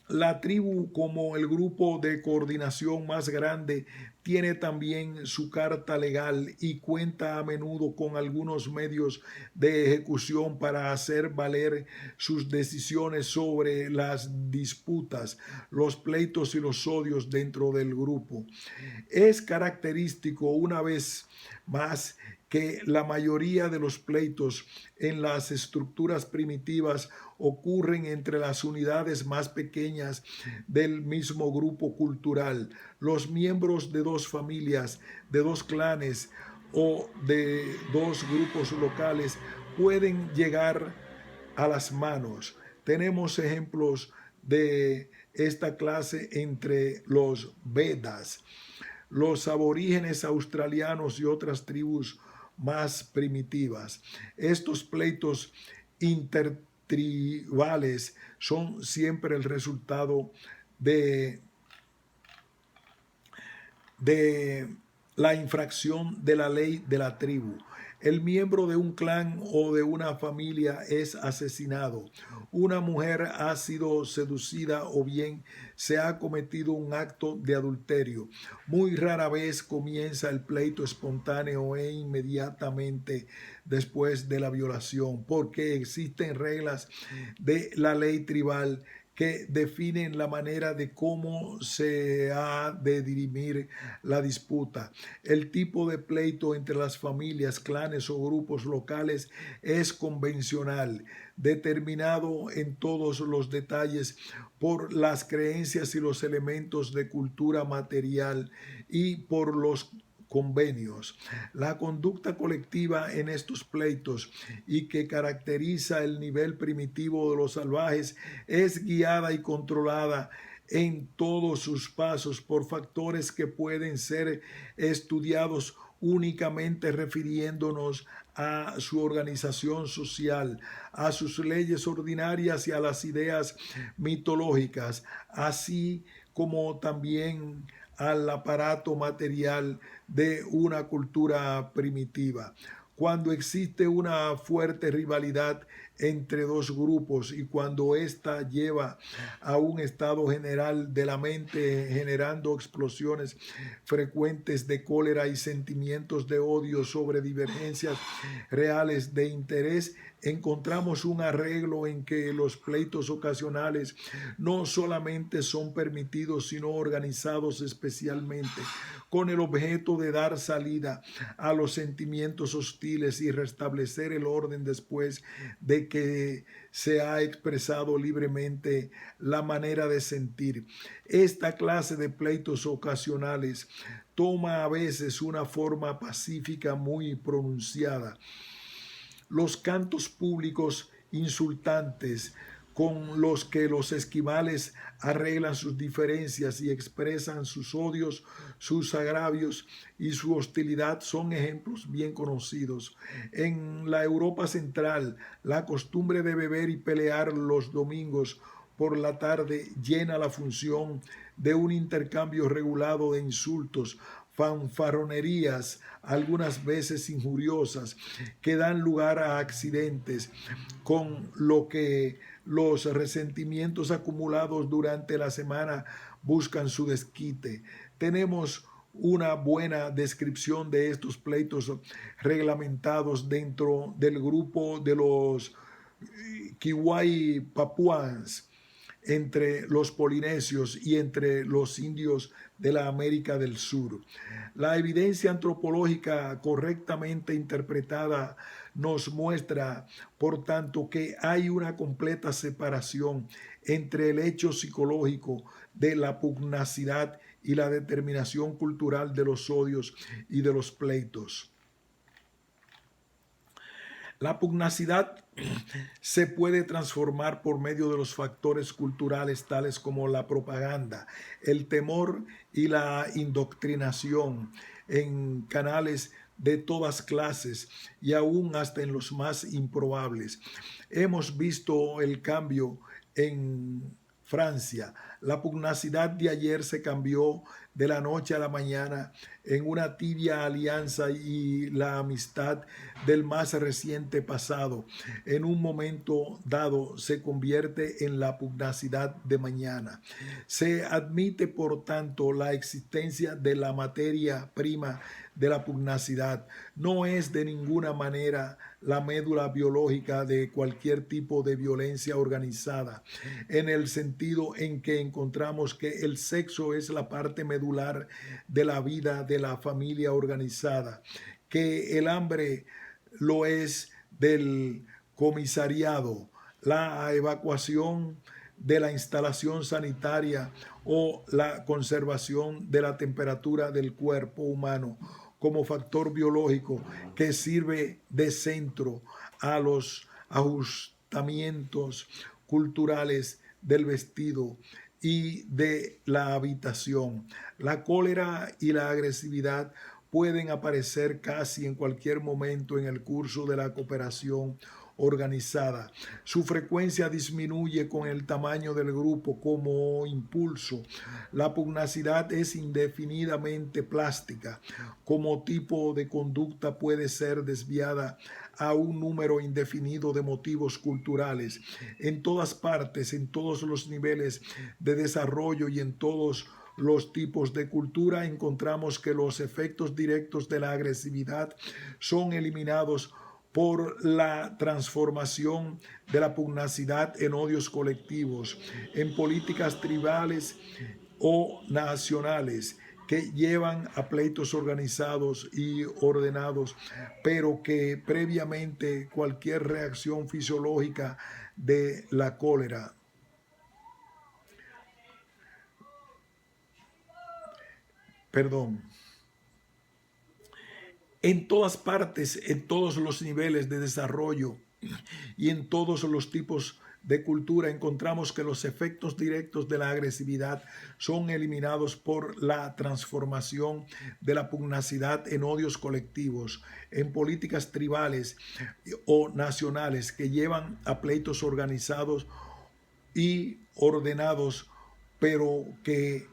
Speaker 1: La tribu, como el grupo de coordinación más grande, tiene también su carta legal y cuenta a menudo con algunos medios de ejecución para hacer valer sus decisiones sobre las disputas, los pleitos y los odios dentro del grupo. Es característico, una vez más, que la mayoría de los pleitos en las estructuras primitivas ocurren entre las unidades más pequeñas del mismo grupo cultural. Los miembros de dos familias, de dos clanes o de dos grupos locales pueden llegar a las manos. Tenemos ejemplos de esta clase entre los Vedas, los aborígenes australianos y otras tribus más primitivas. Estos pleitos intertribales son siempre el resultado de, de la infracción de la ley de la tribu. El miembro de un clan o de una familia es asesinado. Una mujer ha sido seducida o bien se ha cometido un acto de adulterio. Muy rara vez comienza el pleito espontáneo e inmediatamente después de la violación, porque existen reglas de la ley tribal que definen la manera de cómo se ha de dirimir la disputa. El tipo de pleito entre las familias, clanes o grupos locales es convencional, determinado en todos los detalles por las creencias y los elementos de cultura material y por los convenios. La conducta colectiva en estos pleitos y que caracteriza el nivel primitivo de los salvajes es guiada y controlada en todos sus pasos por factores que pueden ser estudiados únicamente refiriéndonos a su organización social, a sus leyes ordinarias y a las ideas mitológicas, así como también al aparato material de una cultura primitiva. Cuando existe una fuerte rivalidad entre dos grupos y cuando ésta lleva a un estado general de la mente generando explosiones frecuentes de cólera y sentimientos de odio sobre divergencias reales de interés, encontramos un arreglo en que los pleitos ocasionales no solamente son permitidos, sino organizados especialmente con el objeto de dar salida a los sentimientos hostiles y restablecer el orden después de que se ha expresado libremente la manera de sentir. Esta clase de pleitos ocasionales toma a veces una forma pacífica muy pronunciada. Los cantos públicos insultantes con los que los esquimales arreglan sus diferencias y expresan sus odios, sus agravios y su hostilidad son ejemplos bien conocidos. En la Europa central, la costumbre de beber y pelear los domingos por la tarde llena la función de un intercambio regulado de insultos, fanfarronerías, algunas veces injuriosas, que dan lugar a accidentes, con lo que los resentimientos acumulados durante la semana buscan su desquite. Tenemos una buena descripción de estos pleitos reglamentados dentro del grupo de los Kiwai Papuans, entre los polinesios y entre los indios de la América del Sur. La evidencia antropológica correctamente interpretada nos muestra, por tanto, que hay una completa separación entre el hecho psicológico de la pugnacidad y la determinación cultural de los odios y de los pleitos. La pugnacidad se puede transformar por medio de los factores culturales tales como la propaganda, el temor y la indoctrinación en canales de todas clases y aún hasta en los más improbables. Hemos visto el cambio en Francia. La pugnacidad de ayer se cambió de la noche a la mañana en una tibia alianza y la amistad del más reciente pasado, en un momento dado se convierte en la pugnacidad de mañana. Se admite, por tanto, la existencia de la materia prima de la pugnacidad. No es de ninguna manera la médula biológica de cualquier tipo de violencia organizada, en el sentido en que encontramos que el sexo es la parte medular de la vida de la familia organizada, que el hambre lo es del comisariado, la evacuación de la instalación sanitaria o la conservación de la temperatura del cuerpo humano como factor biológico que sirve de centro a los ajustamientos culturales del vestido y de la habitación. La cólera y la agresividad pueden aparecer casi en cualquier momento en el curso de la cooperación organizada. Su frecuencia disminuye con el tamaño del grupo como impulso. La pugnacidad es indefinidamente plástica. Como tipo de conducta puede ser desviada a un número indefinido de motivos culturales. En todas partes, en todos los niveles de desarrollo y en todos los tipos de cultura encontramos que los efectos directos de la agresividad son eliminados por la transformación de la pugnacidad en odios colectivos, en políticas tribales o nacionales que llevan a pleitos organizados y ordenados, pero que previamente cualquier reacción fisiológica de la cólera, perdón, en todas partes, en todos los niveles de desarrollo y en todos los tipos de cultura encontramos que los efectos directos de la agresividad son eliminados por la transformación de la pugnacidad en odios colectivos, en políticas tribales o nacionales que llevan a pleitos organizados y ordenados, pero que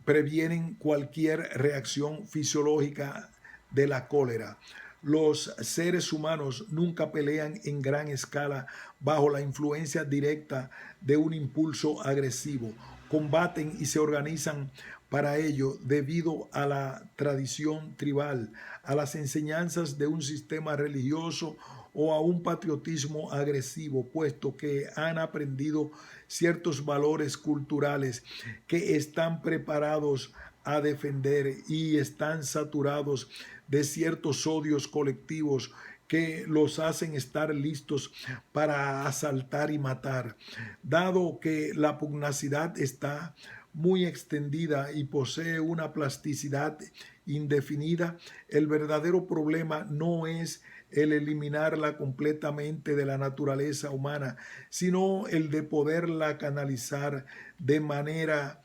Speaker 1: previenen cualquier reacción fisiológica de la cólera. Los seres humanos nunca pelean en gran escala bajo la influencia directa de un impulso agresivo. Combaten y se organizan para ello debido a la tradición tribal, a las enseñanzas de un sistema religioso o a un patriotismo agresivo, puesto que han aprendido ciertos valores culturales que están preparados a defender y están saturados de ciertos odios colectivos que los hacen estar listos para asaltar y matar. Dado que la pugnacidad está muy extendida y posee una plasticidad indefinida, el verdadero problema no es el eliminarla completamente de la naturaleza humana, sino el de poderla canalizar de manera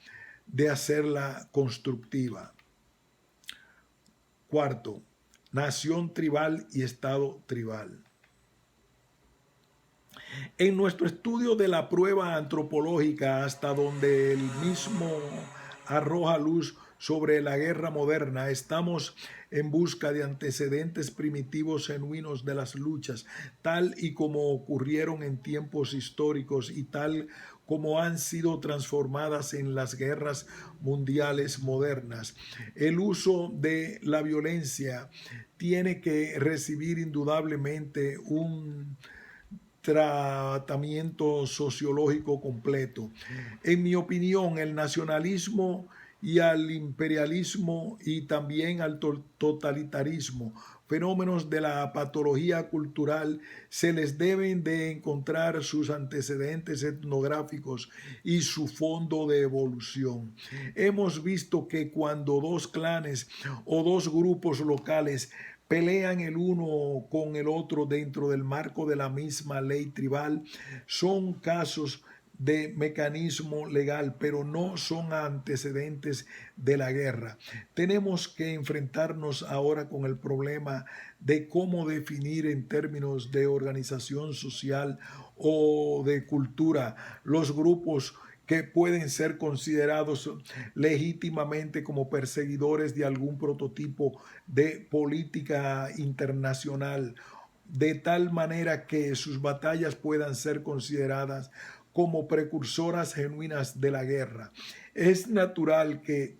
Speaker 1: de hacerla constructiva. Cuarto, nación tribal y estado tribal. En nuestro estudio de la prueba antropológica, hasta donde el mismo arroja luz sobre la guerra moderna, estamos en busca de antecedentes primitivos genuinos de las luchas, tal y como ocurrieron en tiempos históricos y tal como han sido transformadas en las guerras mundiales modernas. El uso de la violencia tiene que recibir indudablemente un tratamiento sociológico completo. En mi opinión, el nacionalismo y al imperialismo y también al totalitarismo, fenómenos de la patología cultural, se les deben de encontrar sus antecedentes etnográficos y su fondo de evolución. Hemos visto que cuando dos clanes o dos grupos locales pelean el uno con el otro dentro del marco de la misma ley tribal, son casos de mecanismo legal, pero no son antecedentes de la guerra. Tenemos que enfrentarnos ahora con el problema de cómo definir en términos de organización social o de cultura los grupos que pueden ser considerados legítimamente como perseguidores de algún prototipo de política internacional, de tal manera que sus batallas puedan ser consideradas como precursoras genuinas de la guerra. Es natural que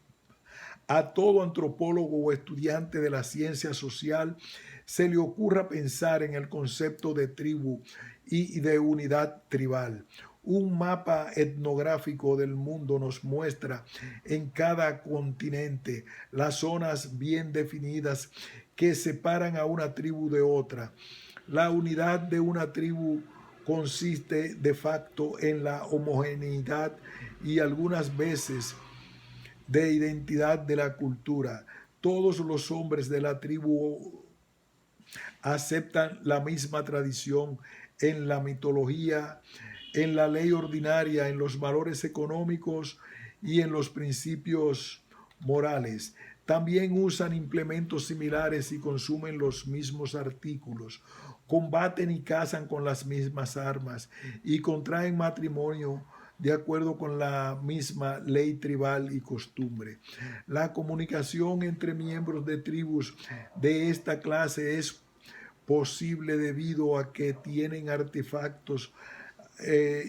Speaker 1: a todo antropólogo o estudiante de la ciencia social se le ocurra pensar en el concepto de tribu y de unidad tribal. Un mapa etnográfico del mundo nos muestra en cada continente las zonas bien definidas que separan a una tribu de otra. La unidad de una tribu consiste de facto en la homogeneidad y algunas veces de identidad de la cultura. Todos los hombres de la tribu aceptan la misma tradición en la mitología, en la ley ordinaria, en los valores económicos y en los principios morales. También usan implementos similares y consumen los mismos artículos. Combaten y cazan con las mismas armas y contraen matrimonio de acuerdo con la misma ley tribal y costumbre. La comunicación entre miembros de tribus de esta clase es posible debido a que tienen artefactos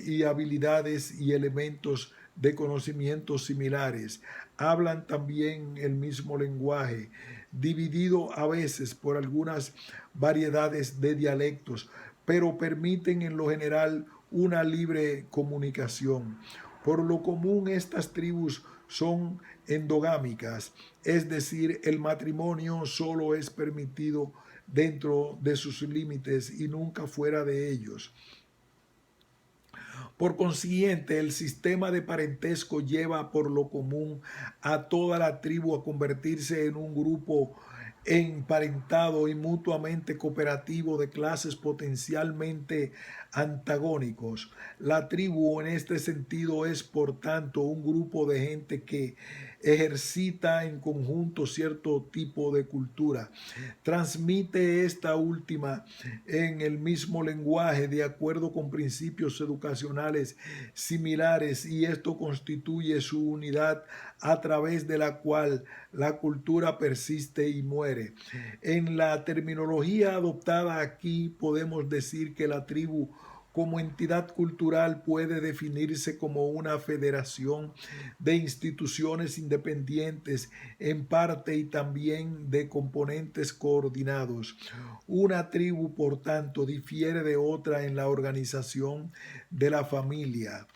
Speaker 1: y habilidades y elementos de conocimientos similares. Hablan también el mismo lenguaje, dividido a veces por algunas variedades de dialectos, pero permiten en lo general una libre comunicación. Por lo común, estas tribus son endogámicas, es decir, el matrimonio solo es permitido dentro de sus límites y nunca fuera de ellos. Por consiguiente, el sistema de parentesco lleva por lo común a toda la tribu a convertirse en un grupo emparentado y mutuamente cooperativo de clases potencialmente antagónicos. La tribu en este sentido es, por tanto, un grupo de gente que ejercita en conjunto cierto tipo de cultura. Transmite esta última en el mismo lenguaje de acuerdo con principios educacionales similares y esto constituye su unidad a través de la cual la cultura persiste y muere. En la terminología adoptada aquí podemos decir que la tribu como entidad cultural puede definirse como una federación de instituciones independientes en parte y también de componentes coordinados. Una tribu, por tanto, difiere de otra en la organización de la familia,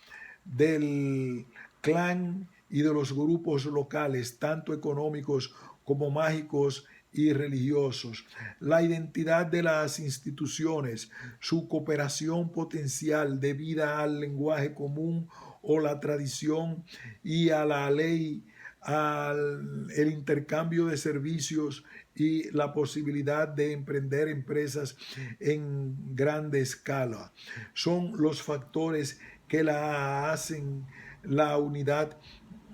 Speaker 1: del clan y de los grupos locales, tanto económicos como mágicos y religiosos. La identidad de las instituciones, su cooperación potencial debida al lenguaje común o la tradición y a la ley, al el intercambio de servicios y la posibilidad de emprender empresas en grande escala. Son los factores que la hacen la unidad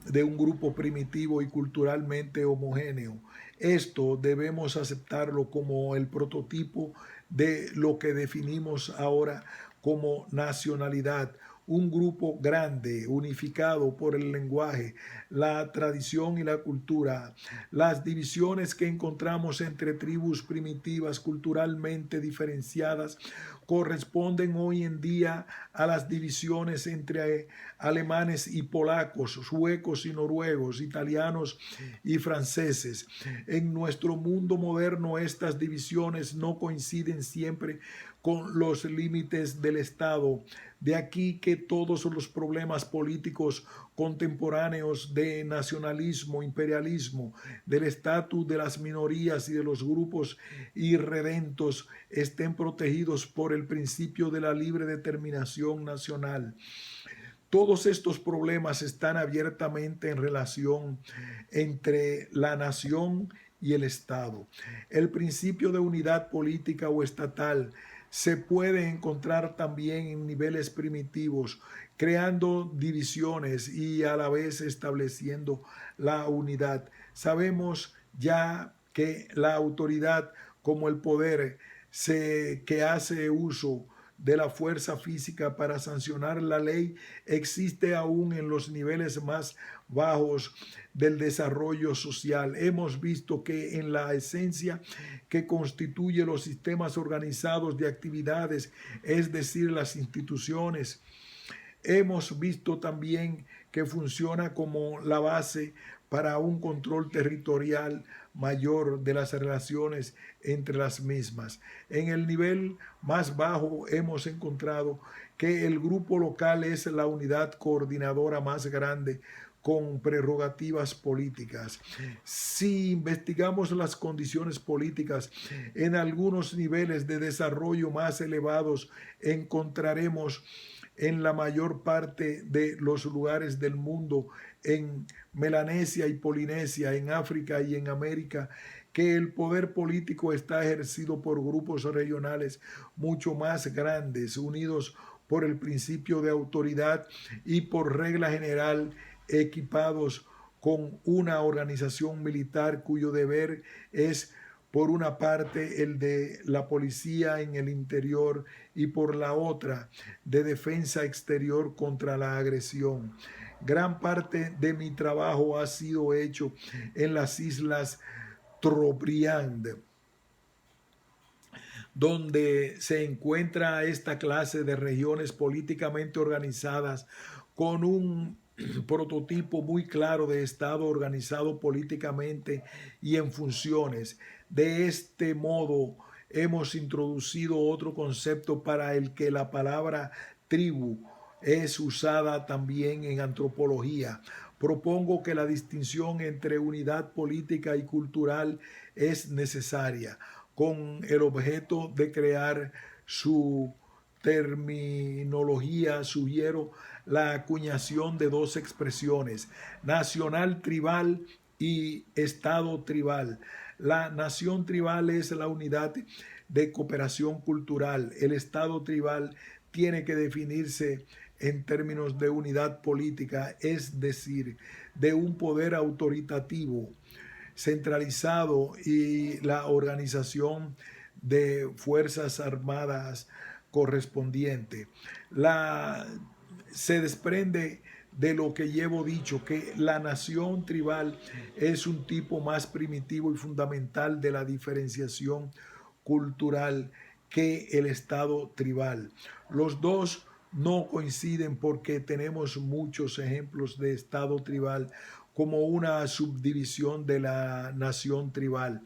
Speaker 1: de un grupo primitivo y culturalmente homogéneo. Esto debemos aceptarlo como el prototipo de lo que definimos ahora como nacionalidad, un grupo grande, unificado por el lenguaje, la tradición y la cultura. Las divisiones que encontramos entre tribus primitivas culturalmente diferenciadas corresponden hoy en día a las divisiones entre alemanes y polacos, suecos y noruegos, italianos y franceses. En nuestro mundo moderno estas divisiones no coinciden siempre con los límites del Estado. De aquí que todos los problemas políticos contemporáneos de nacionalismo, imperialismo, del estatus de las minorías y de los grupos irredentos estén protegidos por el principio de la libre determinación nacional. Todos estos problemas están abiertamente en relación entre la nación y el Estado. El principio de unidad política o estatal se puede encontrar también en niveles primitivos, creando divisiones y a la vez estableciendo la unidad. Sabemos ya que la autoridad como el poder que hace uso de la fuerza física para sancionar la ley existe aún en los niveles más bajos del desarrollo social. Hemos visto que en la esencia que constituye los sistemas organizados de actividades, es decir, las instituciones, hemos visto también que funciona como la base para un control territorial mayor de las relaciones entre las mismas. En el nivel más bajo hemos encontrado que el grupo local es la unidad coordinadora más grande con prerrogativas políticas. Si investigamos las condiciones políticas en algunos niveles de desarrollo más elevados, encontraremos en la mayor parte de los lugares del mundo, en Melanesia y Polinesia, en África y en América, que el poder político está ejercido por grupos regionales mucho más grandes, unidos por el principio de autoridad y por regla general equipados con una organización militar cuyo deber es, por una parte, el de la policía en el interior y por la otra, de defensa exterior contra la agresión. Gran parte de mi trabajo ha sido hecho en las islas Trobriand, donde se encuentra esta clase de regiones políticamente organizadas con un prototipo muy claro de Estado organizado políticamente y en funciones. De este modo, hemos introducido otro concepto para el que la palabra tribu es usada también en antropología. Propongo que la distinción entre unidad política y cultural es necesaria, con el objeto de crear su terminología. Sugiero la acuñación de dos expresiones: nacional tribal y estado tribal. La nación tribal es la unidad de cooperación cultural. El estado tribal tiene que definirse en términos de unidad política, es decir, de un poder autoritativo centralizado y la organización de fuerzas armadas correspondiente. Se desprende de lo que llevo dicho, que la nación tribal es un tipo más primitivo y fundamental de la diferenciación cultural que el estado tribal. Los dos no coinciden porque tenemos muchos ejemplos de estado tribal como una subdivisión de la nación tribal.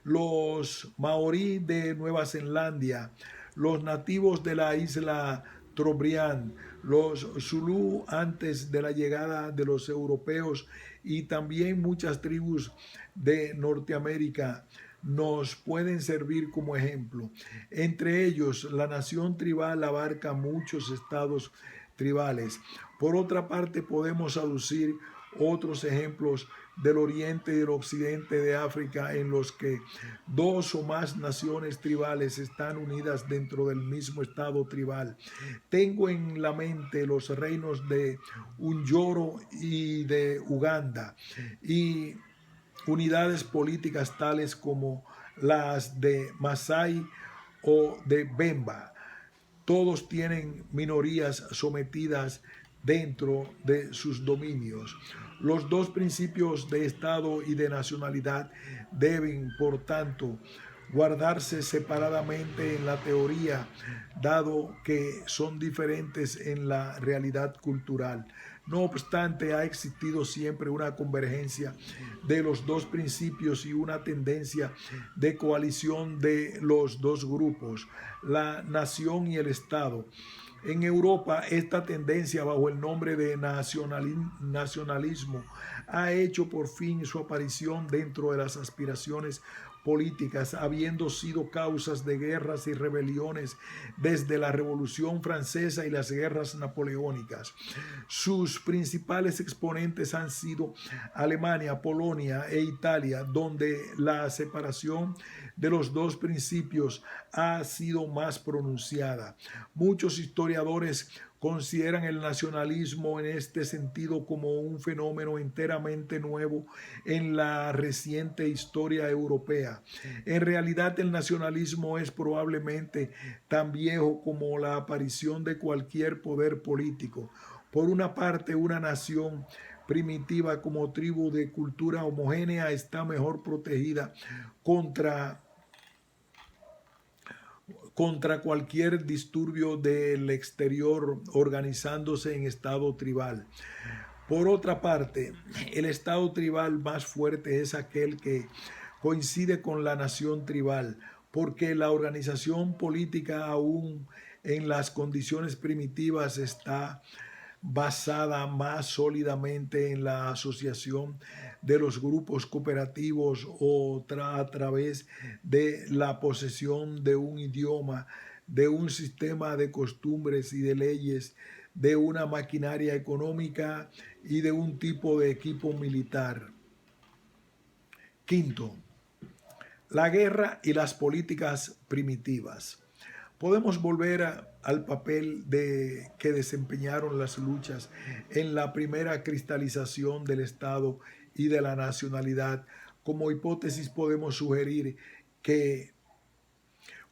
Speaker 1: Los maorí de Nueva Zelanda, los nativos de la isla Trobriand, los Zulú antes de la llegada de los europeos y también muchas tribus de Norteamérica nos pueden servir como ejemplo. Entre ellos, la nación tribal abarca muchos estados tribales. Por otra parte, podemos aducir otros ejemplos del oriente y del occidente de África en los que dos o más naciones tribales están unidas dentro del mismo estado tribal. Tengo en la mente los reinos de Unjoro y de Uganda y unidades políticas tales como las de Masai o de Bemba. Todos tienen minorías sometidas dentro de sus dominios. Los dos principios de Estado y de nacionalidad deben, por tanto, guardarse separadamente en la teoría, dado que son diferentes en la realidad cultural. No obstante, ha existido siempre una convergencia de los dos principios y una tendencia de coalición de los dos grupos, la nación y el Estado. En Europa, esta tendencia, bajo el nombre de nacionalismo, ha hecho por fin su aparición dentro de las aspiraciones políticas, habiendo sido causas de guerras y rebeliones desde la Revolución Francesa y las guerras napoleónicas. Sus principales exponentes han sido Alemania, Polonia e Italia, donde la separación de los dos principios ha sido más pronunciada. Muchos historiadores consideran el nacionalismo en este sentido como un fenómeno enteramente nuevo en la reciente historia europea. En realidad, el nacionalismo es probablemente tan viejo como la aparición de cualquier poder político. Por una parte, una nación primitiva como tribu de cultura homogénea está mejor protegida contra cualquier disturbio del exterior organizándose en estado tribal. Por otra parte, el estado tribal más fuerte es aquel que coincide con la nación tribal, porque la organización política aún en las condiciones primitivas está basada más sólidamente en la asociación de los grupos cooperativos o a través de la posesión de un idioma, de un sistema de costumbres y de leyes, de una maquinaria económica y de un tipo de equipo militar. Quinto, la guerra y las políticas primitivas. Podemos volver al papel que desempeñaron las luchas en la primera cristalización del Estado y de la nacionalidad. Como hipótesis podemos sugerir que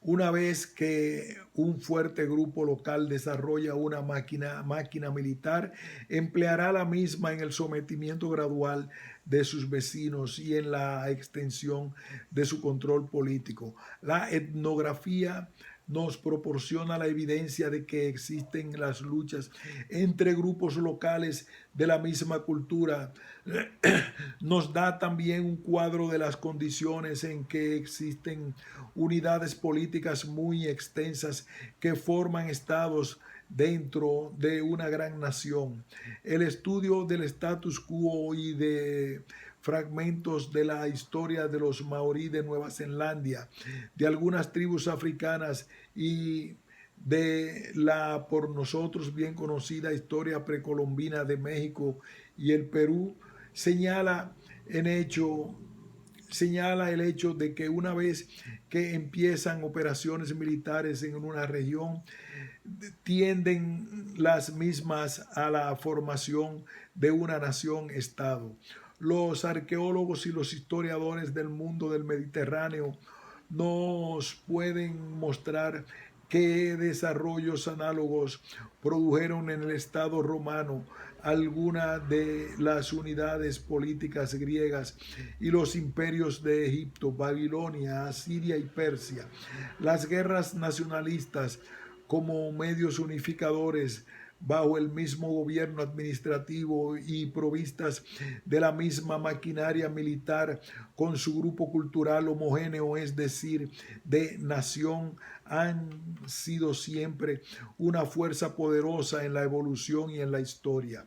Speaker 1: una vez que un fuerte grupo local desarrolla una máquina militar, empleará la misma en el sometimiento gradual de sus vecinos y en la extensión de su control político. La etnografía nos proporciona la evidencia de que existen las luchas entre grupos locales de la misma cultura. Nos da también un cuadro de las condiciones en que existen unidades políticas muy extensas que forman estados dentro de una gran nación. El estudio del status quo y de fragmentos de la historia de los maorí de Nueva Zelanda, de algunas tribus africanas y de la por nosotros bien conocida historia precolombina de México y el Perú, señala el hecho de que una vez que empiezan operaciones militares en una región, tienden las mismas a la formación de una nación-estado. Los arqueólogos y los historiadores del mundo del Mediterráneo nos pueden mostrar qué desarrollos análogos produjeron en el Estado romano algunas de las unidades políticas griegas y los imperios de Egipto, Babilonia, Asiria y Persia. Las guerras nacionalistas como medios unificadores bajo el mismo gobierno administrativo y provistas de la misma maquinaria militar con su grupo cultural homogéneo, es decir, de nación, han sido siempre una fuerza poderosa en la evolución y en la historia.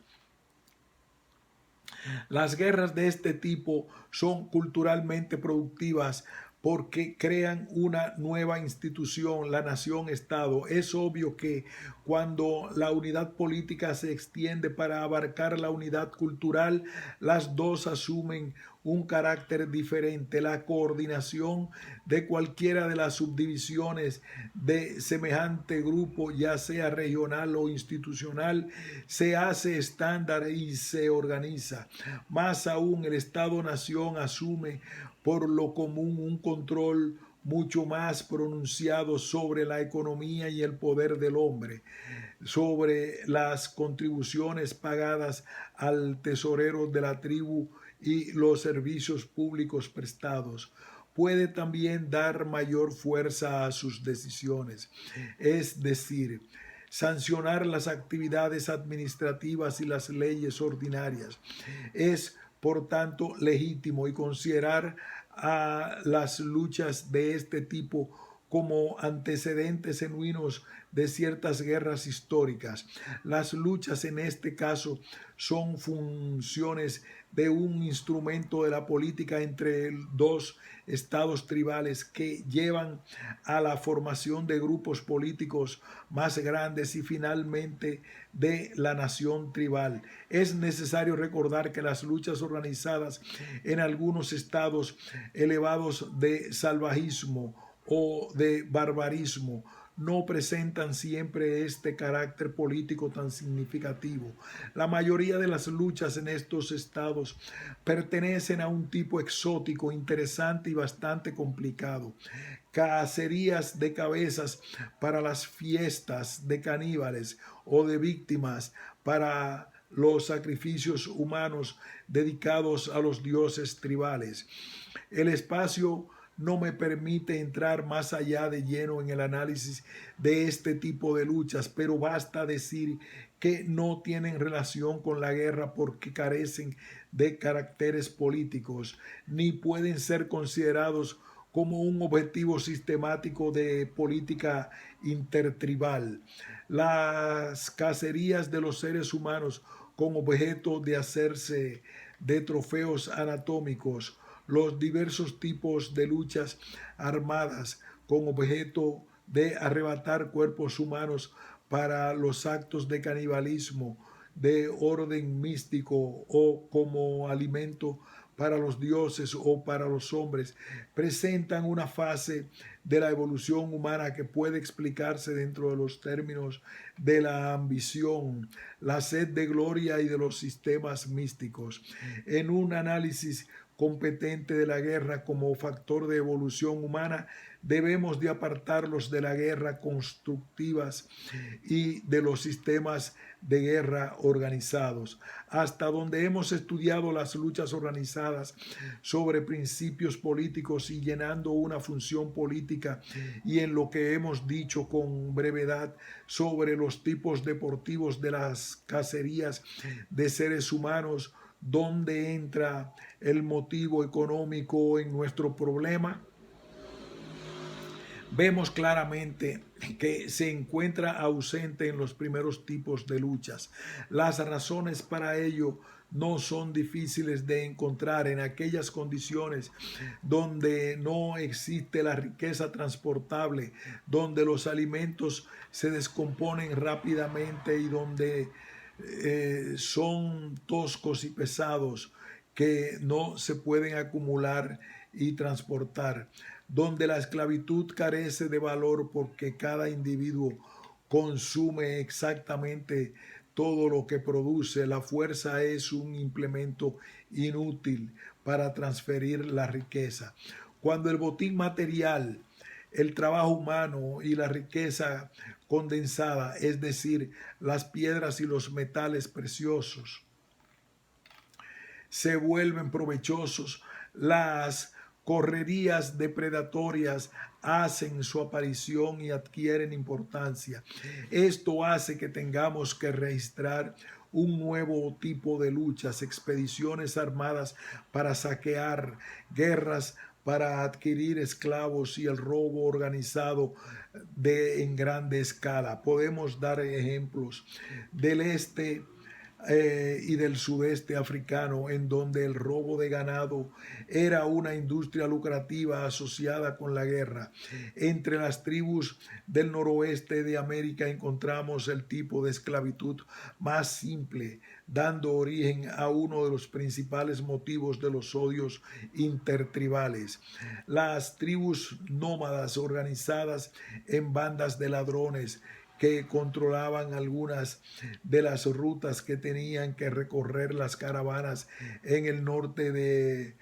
Speaker 1: Las guerras de este tipo son culturalmente productivas porque crean una nueva institución, la nación-estado. Es obvio que cuando la unidad política se extiende para abarcar la unidad cultural, las dos asumen un carácter diferente. La coordinación de cualquiera de las subdivisiones de semejante grupo, ya sea regional o institucional, se hace estándar y se organiza. Más aún, el Estado-nación asume por lo común un control mucho más pronunciado sobre la economía y el poder del hombre, sobre las contribuciones pagadas al tesorero de la tribu y los servicios públicos prestados. Puede también dar mayor fuerza a sus decisiones, es decir, sancionar las actividades administrativas y las leyes ordinarias. Es, por tanto, legítimo y considerar a las luchas de este tipo como antecedentes genuinos de ciertas guerras históricas. Las luchas en este caso son funciones de un instrumento de la política entre dos estados tribales que llevan a la formación de grupos políticos más grandes y finalmente de la nación tribal. Es necesario recordar que las luchas organizadas en algunos estados elevados de salvajismo o de barbarismo no presentan siempre este carácter político tan significativo. La mayoría de las luchas en estos estados pertenecen a un tipo exótico, interesante y bastante complicado. Cacerías de cabezas para las fiestas de caníbales o de víctimas para los sacrificios humanos dedicados a los dioses tribales. El espacio no me permite entrar más allá de lleno en el análisis de este tipo de luchas, pero basta decir que no tienen relación con la guerra porque carecen de caracteres políticos, ni pueden ser considerados como un objetivo sistemático de política intertribal. Las cacerías de los seres humanos con objeto de hacerse de trofeos anatómicos, los diversos tipos de luchas armadas con objeto de arrebatar cuerpos humanos para los actos de canibalismo de orden místico o como alimento para los dioses o para los hombres, presentan una fase de la evolución humana que puede explicarse dentro de los términos de la ambición, la sed de gloria y de los sistemas místicos. En un análisis competente de la guerra como factor de evolución humana, debemos de apartarlos de la guerra constructivas y de los sistemas de guerra organizados. Hasta donde hemos estudiado las luchas organizadas sobre principios políticos y llenando una función política, y en lo que hemos dicho con brevedad sobre los tipos deportivos de las cacerías de seres humanos, ¿dónde entra el motivo económico en nuestro problema? Vemos claramente que se encuentra ausente en los primeros tipos de luchas. Las razones para ello no son difíciles de encontrar en aquellas condiciones donde no existe la riqueza transportable, donde los alimentos se descomponen rápidamente y donde son toscos y pesados que no se pueden acumular y transportar, donde la esclavitud carece de valor porque cada individuo consume exactamente todo lo que produce. La fuerza es un implemento inútil para transferir la riqueza. Cuando el botín material, el trabajo humano y la riqueza condensada, es decir, las piedras y los metales preciosos, se vuelven provechosos, las correrías depredatorias hacen su aparición y adquieren importancia. Esto hace que tengamos que registrar un nuevo tipo de luchas, expediciones armadas para saquear, guerras para adquirir esclavos y el robo organizado en grande escala. Podemos dar ejemplos del este y del sudeste africano, en donde el robo de ganado era una industria lucrativa asociada con la guerra. Entre las tribus del noroeste de América encontramos el tipo de esclavitud más simple, dando origen a uno de los principales motivos de los odios intertribales. Las tribus nómadas organizadas en bandas de ladrones que controlaban algunas de las rutas que tenían que recorrer las caravanas en el norte de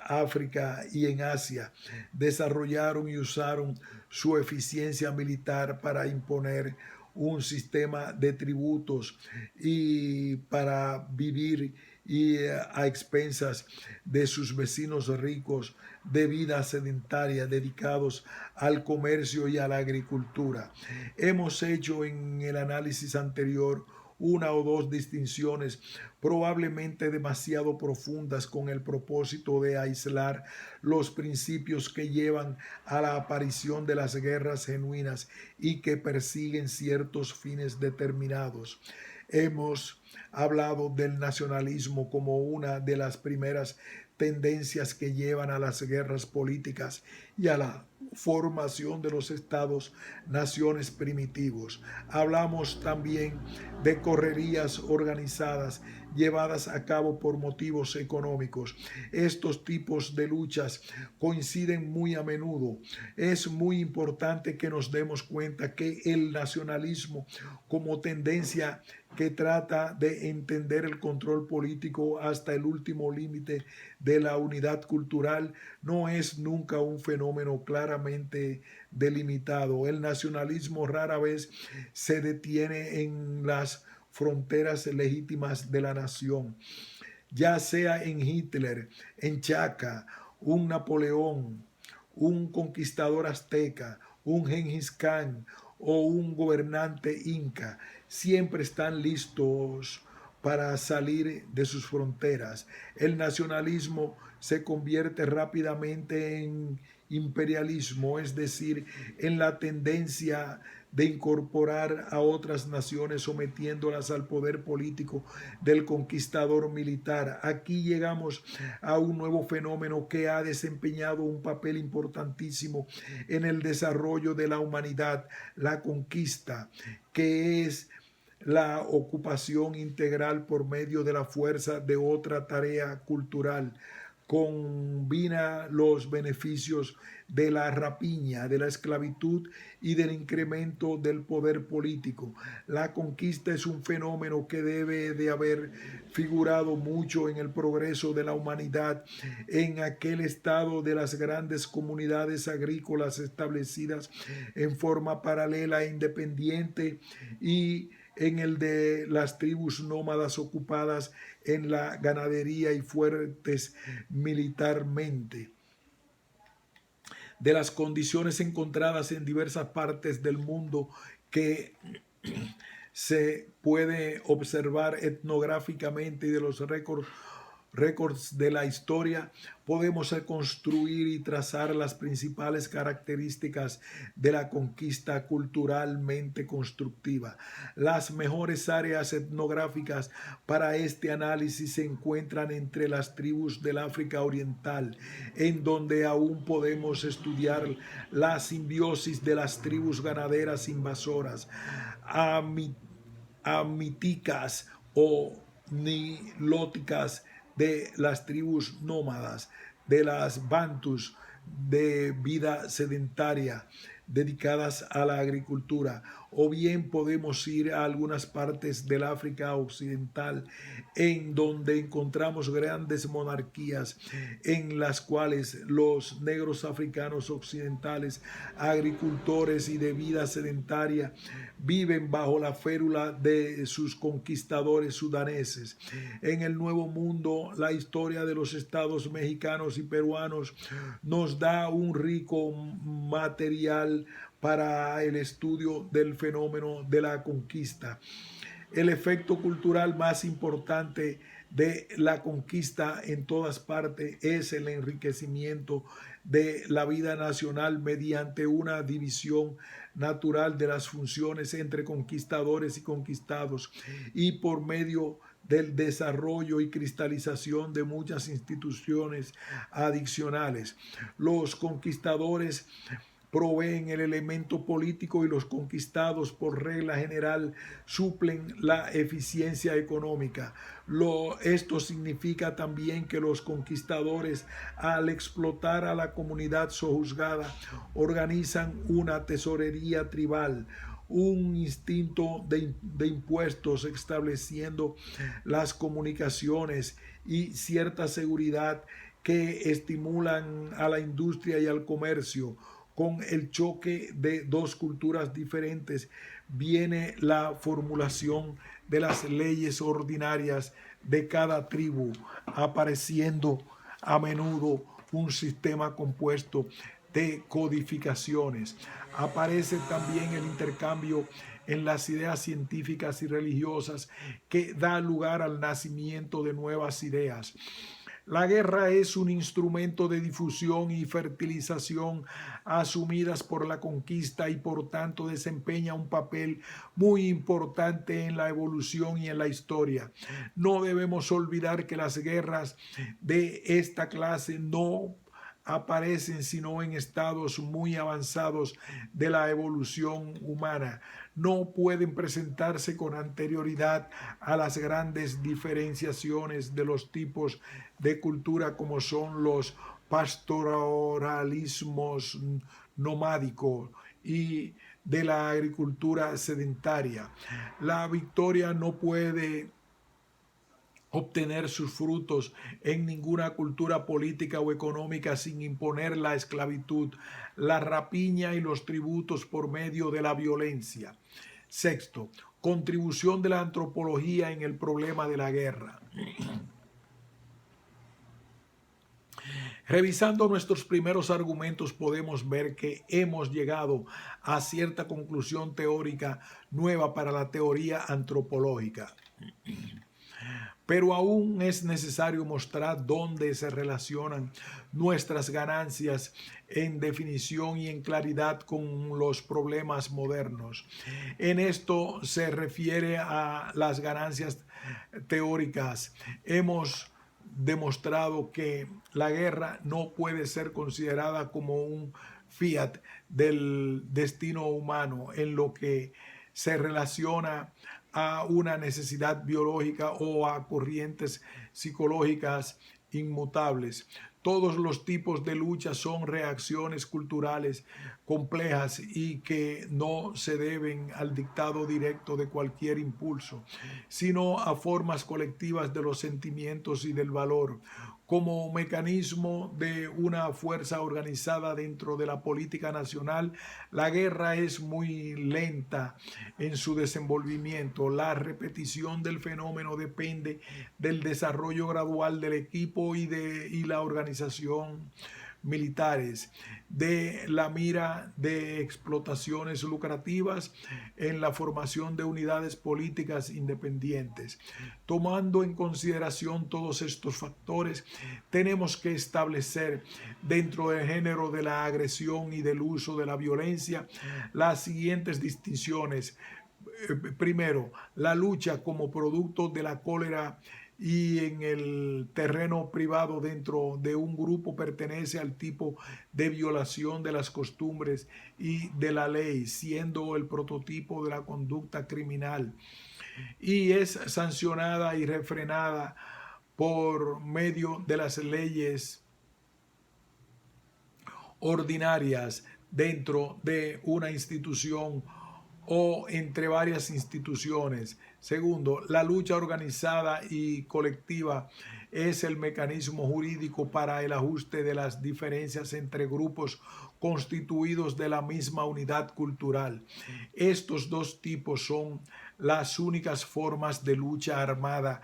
Speaker 1: África y en Asia, desarrollaron y usaron su eficiencia militar para imponer un sistema de tributos y para vivir y a expensas de sus vecinos ricos de vida sedentaria dedicados al comercio y a la agricultura. Hemos hecho en el análisis anterior una o dos distinciones, probablemente demasiado profundas, con el propósito de aislar los principios que llevan a la aparición de las guerras genuinas y que persiguen ciertos fines determinados. Hemos hablado del nacionalismo como una de las primeras tendencias que llevan a las guerras políticas y a la formación de los estados naciones primitivos. Hablamos también de correrías organizadas llevadas a cabo por motivos económicos. Estos tipos de luchas coinciden muy a menudo. Es muy importante que nos demos cuenta que el nacionalismo, como tendencia que trata de entender el control político hasta el último límite de la unidad cultural, no es nunca un fenómeno claramente delimitado. El nacionalismo rara vez se detiene en las fronteras legítimas de la nación, ya sea en Hitler, en Chaca, un Napoleón, un conquistador azteca, un Gengis Khan o un gobernante inca. Siempre están listos para salir de sus fronteras. El nacionalismo se convierte rápidamente en imperialismo, es decir, en la tendencia de incorporar a otras naciones sometiéndolas al poder político del conquistador militar. Aquí llegamos a un nuevo fenómeno que ha desempeñado un papel importantísimo en el desarrollo de la humanidad, la conquista, que es la ocupación integral por medio de la fuerza de otra tarea cultural. Combina los beneficios de la rapiña, de la esclavitud y del incremento del poder político. La conquista es un fenómeno que debe de haber figurado mucho en el progreso de la humanidad, en aquel estado de las grandes comunidades agrícolas establecidas en forma paralela e independiente, y en el de las tribus nómadas ocupadas en la ganadería y fuertes militarmente. De las condiciones encontradas en diversas partes del mundo que se puede observar etnográficamente, y de los récords de la historia, podemos construir y trazar las principales características de la conquista culturalmente constructiva. Las mejores áreas etnográficas para este análisis se encuentran entre las tribus del África Oriental, en donde aún podemos estudiar la simbiosis de las tribus ganaderas invasoras, amiticas o nilóticas, de las tribus nómadas, de las bantus de vida sedentaria dedicadas a la agricultura, o bien podemos ir a algunas partes del África Occidental, en donde encontramos grandes monarquías en las cuales los negros africanos occidentales, agricultores y de vida sedentaria, viven bajo la férula de sus conquistadores sudaneses. En el Nuevo Mundo, la historia de los estados mexicanos y peruanos nos da un rico material para el estudio del fenómeno de la conquista. El efecto cultural más importante de la conquista en todas partes es el enriquecimiento de la vida nacional mediante una división natural de las funciones entre conquistadores y conquistados, y por medio del desarrollo y cristalización de muchas instituciones adicionales. Los conquistadores proveen el elemento político y los conquistados, por regla general, suplen la eficiencia económica. Esto significa también que los conquistadores, al explotar a la comunidad sojuzgada, organizan una tesorería tribal, un instinto de impuestos, estableciendo las comunicaciones y cierta seguridad que estimulan a la industria y al comercio. Con el choque de dos culturas diferentes viene la formulación de las leyes ordinarias de cada tribu, apareciendo a menudo un sistema compuesto de codificaciones. Aparece también el intercambio en las ideas científicas y religiosas que da lugar al nacimiento de nuevas ideas. La guerra es un instrumento de difusión y fertilización asumidas por la conquista y por tanto desempeña un papel muy importante en la evolución y en la historia. No debemos olvidar que las guerras de esta clase no aparecen sino en estados muy avanzados de la evolución humana. No pueden presentarse con anterioridad a las grandes diferenciaciones de los tipos de cultura como son los pastoralismos nomádicos y de la agricultura sedentaria. La victoria no puede obtener sus frutos en ninguna cultura política o económica sin imponer la esclavitud, la rapiña y los tributos por medio de la violencia. Sexto, contribución de la antropología en el problema de la guerra. Revisando nuestros primeros argumentos podemos ver que hemos llegado a cierta conclusión teórica nueva para la teoría antropológica. Pero aún es necesario mostrar dónde se relacionan nuestras ganancias en definición y en claridad con los problemas modernos. En esto se refiere a las ganancias teóricas. Hemos demostrado que la guerra no puede ser considerada como un fiat del destino humano en lo que se relaciona a una necesidad biológica o a corrientes psicológicas inmutables. Todos los tipos de lucha son reacciones culturales complejas y que no se deben al dictado directo de cualquier impulso, sino a formas colectivas de los sentimientos y del valor, como mecanismo de una fuerza organizada dentro de la política nacional. La guerra es muy lenta en su desenvolvimiento. La repetición del fenómeno depende del desarrollo gradual del equipo y la organización militares, de la mira de explotaciones lucrativas en la formación de unidades políticas independientes. Tomando en consideración todos estos factores, tenemos que establecer dentro del género de la agresión y del uso de la violencia las siguientes distinciones. Primero, la lucha como producto de la cólera y en el terreno privado dentro de un grupo pertenece al tipo de violación de las costumbres y de la ley, siendo el prototipo de la conducta criminal y es sancionada y refrenada por medio de las leyes ordinarias dentro de una institución o entre varias instituciones. Segundo, la lucha organizada y colectiva es el mecanismo jurídico para el ajuste de las diferencias entre grupos constituidos de la misma unidad cultural. Estos dos tipos son las únicas formas de lucha armada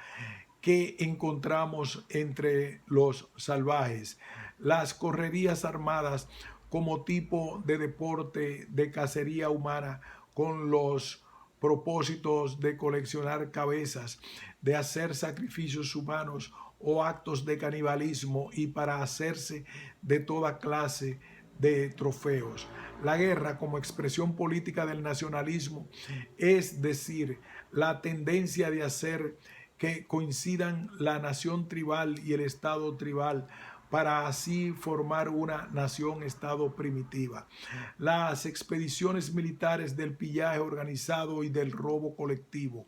Speaker 1: que encontramos entre los salvajes. Las correrías armadas como tipo de deporte de cacería humana con los propósitos de coleccionar cabezas, de hacer sacrificios humanos o actos de canibalismo y para hacerse de toda clase de trofeos. La guerra como expresión política del nacionalismo, es decir, la tendencia de hacer que coincidan la nación tribal y el estado tribal para así formar una nación-estado primitiva. Las expediciones militares del pillaje organizado y del robo colectivo.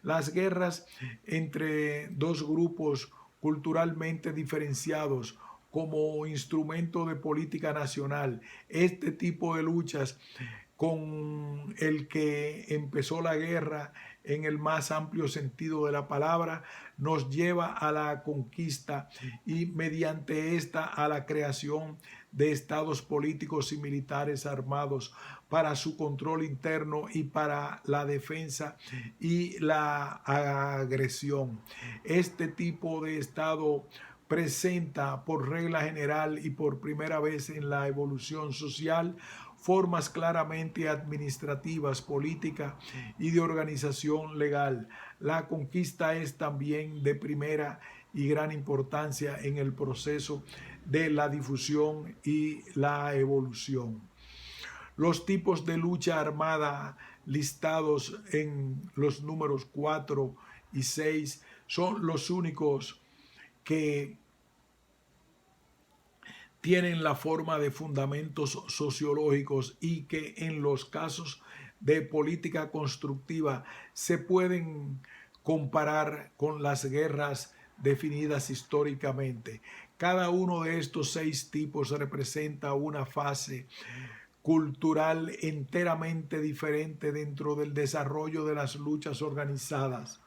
Speaker 1: Las guerras entre dos grupos culturalmente diferenciados como instrumento de política nacional. Este tipo de luchas con el que empezó la guerra en el más amplio sentido de la palabra, nos lleva a la conquista y mediante esta a la creación de estados políticos y militares armados para su control interno y para la defensa y la agresión. Este tipo de estado presenta por regla general y por primera vez en la evolución social formas claramente administrativas, política y de organización legal. La conquista es también de primera y gran importancia en el proceso de la difusión y la evolución. Los tipos de lucha armada listados en los números 4 y 6 son los únicos que tienen la forma de fundamentos sociológicos y que en los casos de política constructiva se pueden comparar con las guerras definidas históricamente. Cada uno de estos 6 tipos representa una fase cultural enteramente diferente dentro del desarrollo de las luchas organizadas.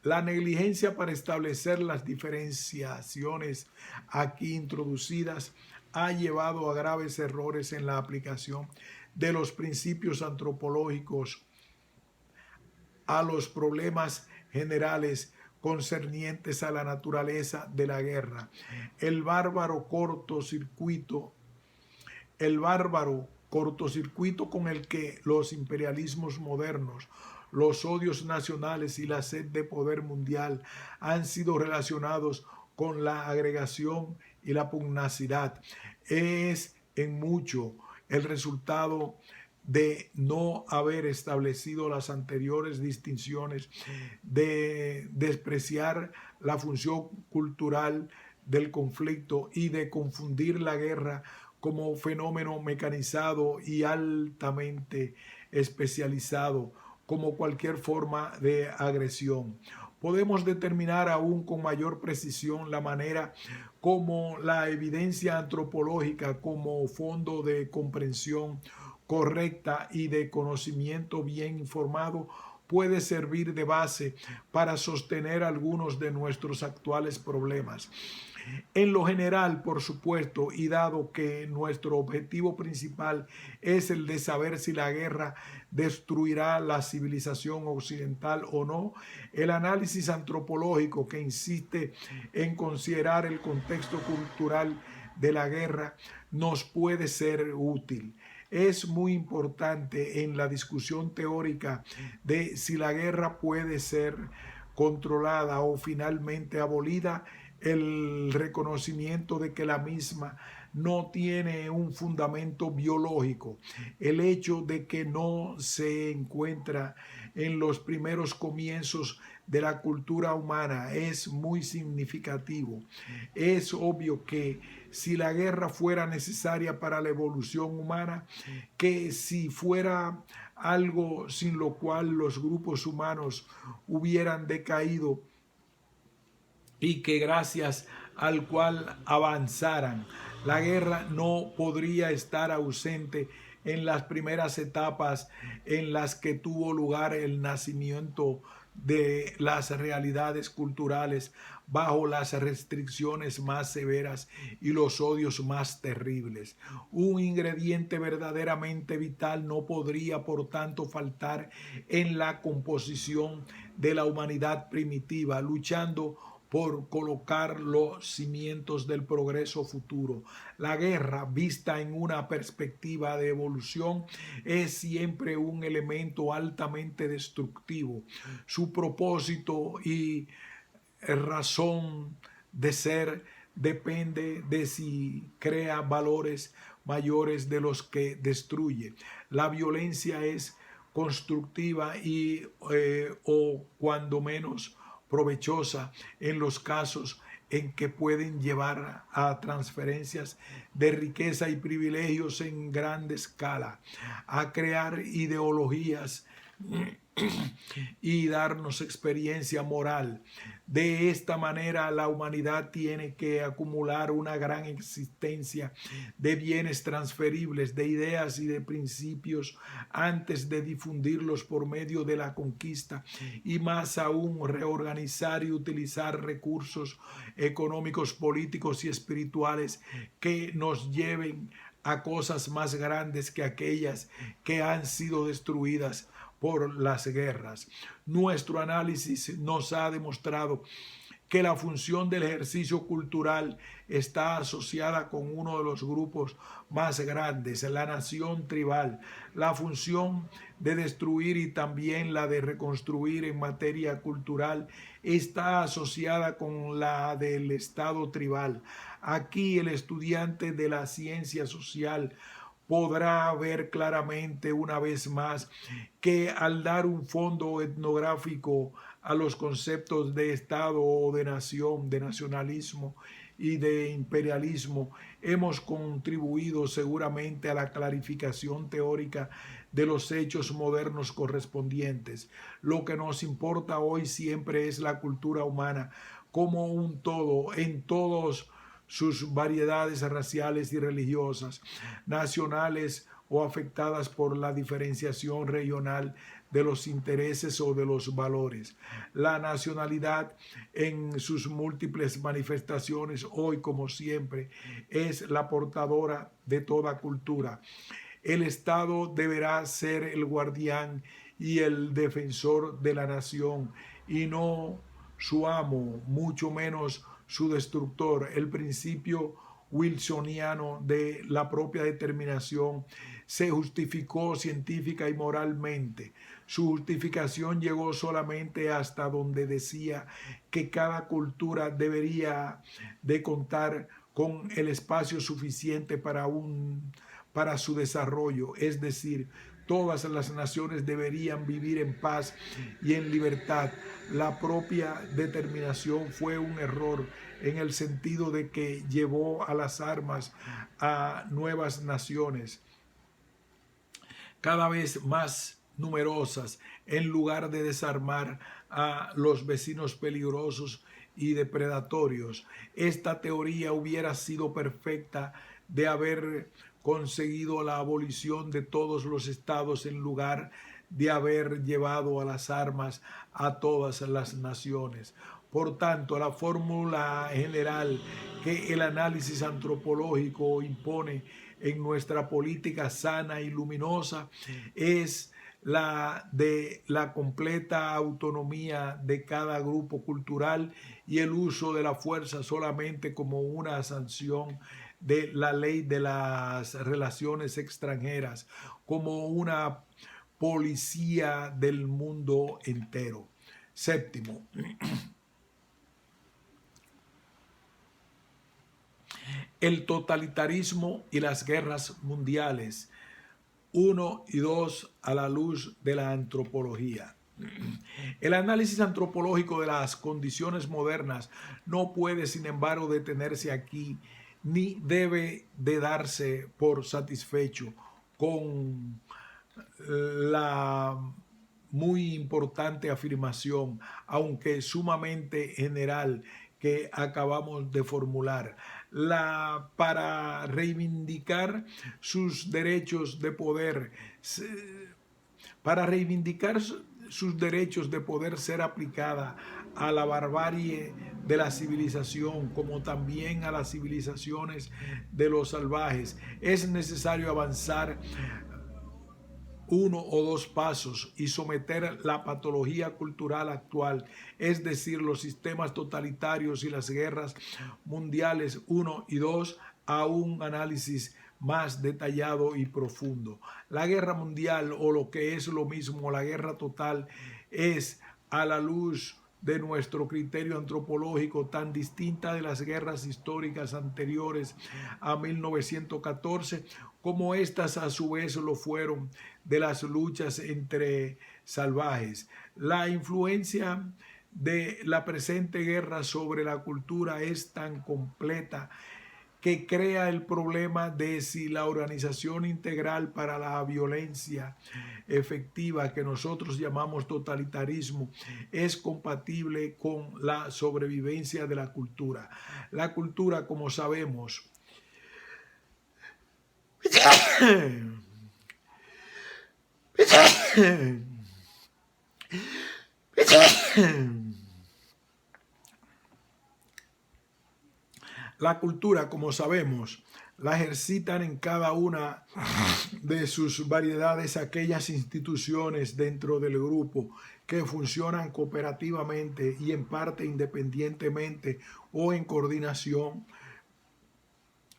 Speaker 1: La negligencia para establecer las diferenciaciones aquí introducidas ha llevado a graves errores en la aplicación de los principios antropológicos a los problemas generales concernientes a la naturaleza de la guerra. El bárbaro cortocircuito con el que los imperialismos modernos, los odios nacionales y la sed de poder mundial han sido relacionados con la agregación y la pugnacidad es en mucho el resultado de no haber establecido las anteriores distinciones, de despreciar la función cultural del conflicto y de confundir la guerra como fenómeno mecanizado y altamente especializado como cualquier forma de agresión. Podemos determinar aún con mayor precisión la manera como la evidencia antropológica como fondo de comprensión correcta y de conocimiento bien informado puede servir de base para sostener algunos de nuestros actuales problemas. En lo general, por supuesto, y dado que nuestro objetivo principal es el de saber si la guerra destruirá la civilización occidental o no, el análisis antropológico que insiste en considerar el contexto cultural de la guerra nos puede ser útil. Es muy importante en la discusión teórica de si la guerra puede ser controlada o finalmente abolida, el reconocimiento de que la misma no tiene un fundamento biológico. El hecho de que no se encuentra en los primeros comienzos de la cultura humana es muy significativo. Es obvio que si la guerra fuera necesaria para la evolución humana, que si fuera algo sin lo cual los grupos humanos hubieran decaído, y que gracias al cual avanzaran. La guerra no podría estar ausente en las primeras etapas en las que tuvo lugar el nacimiento de las realidades culturales bajo las restricciones más severas y los odios más terribles. Un ingrediente verdaderamente vital no podría, por tanto, faltar en la composición de la humanidad primitiva, luchando por colocar los cimientos del progreso futuro. La guerra, vista en una perspectiva de evolución, es siempre un elemento altamente destructivo. Su propósito y razón de ser depende de si crea valores mayores de los que destruye. La violencia es constructiva y o cuando menos provechosa en los casos en que pueden llevar a transferencias de riqueza y privilegios en grande escala, a crear ideologías y darnos experiencia moral. De esta manera, la humanidad tiene que acumular una gran existencia de bienes transferibles, de ideas y de principios antes de difundirlos por medio de la conquista, y más aún reorganizar y utilizar recursos económicos, políticos y espirituales que nos lleven a cosas más grandes que aquellas que han sido destruidas por las guerras. Nuestro análisis nos ha demostrado que la función del ejercicio cultural está asociada con uno de los grupos más grandes, la nación tribal. La función de destruir y también la de reconstruir en materia cultural está asociada con la del Estado tribal. Aquí el estudiante de la ciencia social podrá ver claramente una vez más que al dar un fondo etnográfico a los conceptos de Estado o de nación, de nacionalismo y de imperialismo, hemos contribuido seguramente a la clarificación teórica de los hechos modernos correspondientes. Lo que nos importa hoy siempre es la cultura humana como un todo, en todos sus variedades raciales y religiosas, nacionales o afectadas por la diferenciación regional de los intereses o de los valores. La nacionalidad en sus múltiples manifestaciones hoy como siempre es la portadora de toda cultura. El Estado deberá ser el guardián y el defensor de la nación y no su amo, mucho menos su destructor. El principio wilsoniano de la propia determinación se justificó científica y moralmente. Su justificación llegó solamente hasta donde decía que cada cultura debería de contar con el espacio suficiente para su desarrollo, es decir, todas las naciones deberían vivir en paz y en libertad. La propia determinación fue un error en el sentido de que llevó a las armas a nuevas naciones cada vez más numerosas en lugar de desarmar a los vecinos peligrosos y depredatorios. Esta teoría hubiera sido perfecta de haber conseguido la abolición de todos los estados en lugar de haber llevado a las armas a todas las naciones. Por tanto, la fórmula general que el análisis antropológico impone en nuestra política sana y luminosa es la de la completa autonomía de cada grupo cultural y el uso de la fuerza solamente como una sanción de la ley de las relaciones extranjeras, como una policía del mundo entero. Séptimo, el totalitarismo y las guerras mundiales. 1 y 2 a la luz de la antropología. El análisis antropológico de las condiciones modernas no puede, sin embargo, detenerse aquí, ni debe de darse por satisfecho con la muy importante afirmación, aunque sumamente general, que acabamos de formular. Para reivindicar sus derechos de poder, para reivindicar sus derechos de poder ser aplicada a la barbarie de la civilización, como también a las civilizaciones de los salvajes, es necesario avanzar uno o dos pasos y someter la patología cultural actual, es decir, los sistemas totalitarios y las guerras mundiales 1 y 2, a un análisis más detallado y profundo. La guerra mundial, o lo que es lo mismo, la guerra total, es a la luz de nuestro criterio antropológico tan distinta de las guerras históricas anteriores a 1914, como estas a su vez lo fueron de las luchas entre salvajes. La influencia de la presente guerra sobre la cultura es tan completa que crea el problema de si la organización integral para la violencia efectiva que nosotros llamamos totalitarismo es compatible con la sobrevivencia de la cultura. La cultura, como sabemos, la cultura, como sabemos, la ejercitan en cada una de sus variedades aquellas instituciones dentro del grupo que funcionan cooperativamente y en parte independientemente o en coordinación,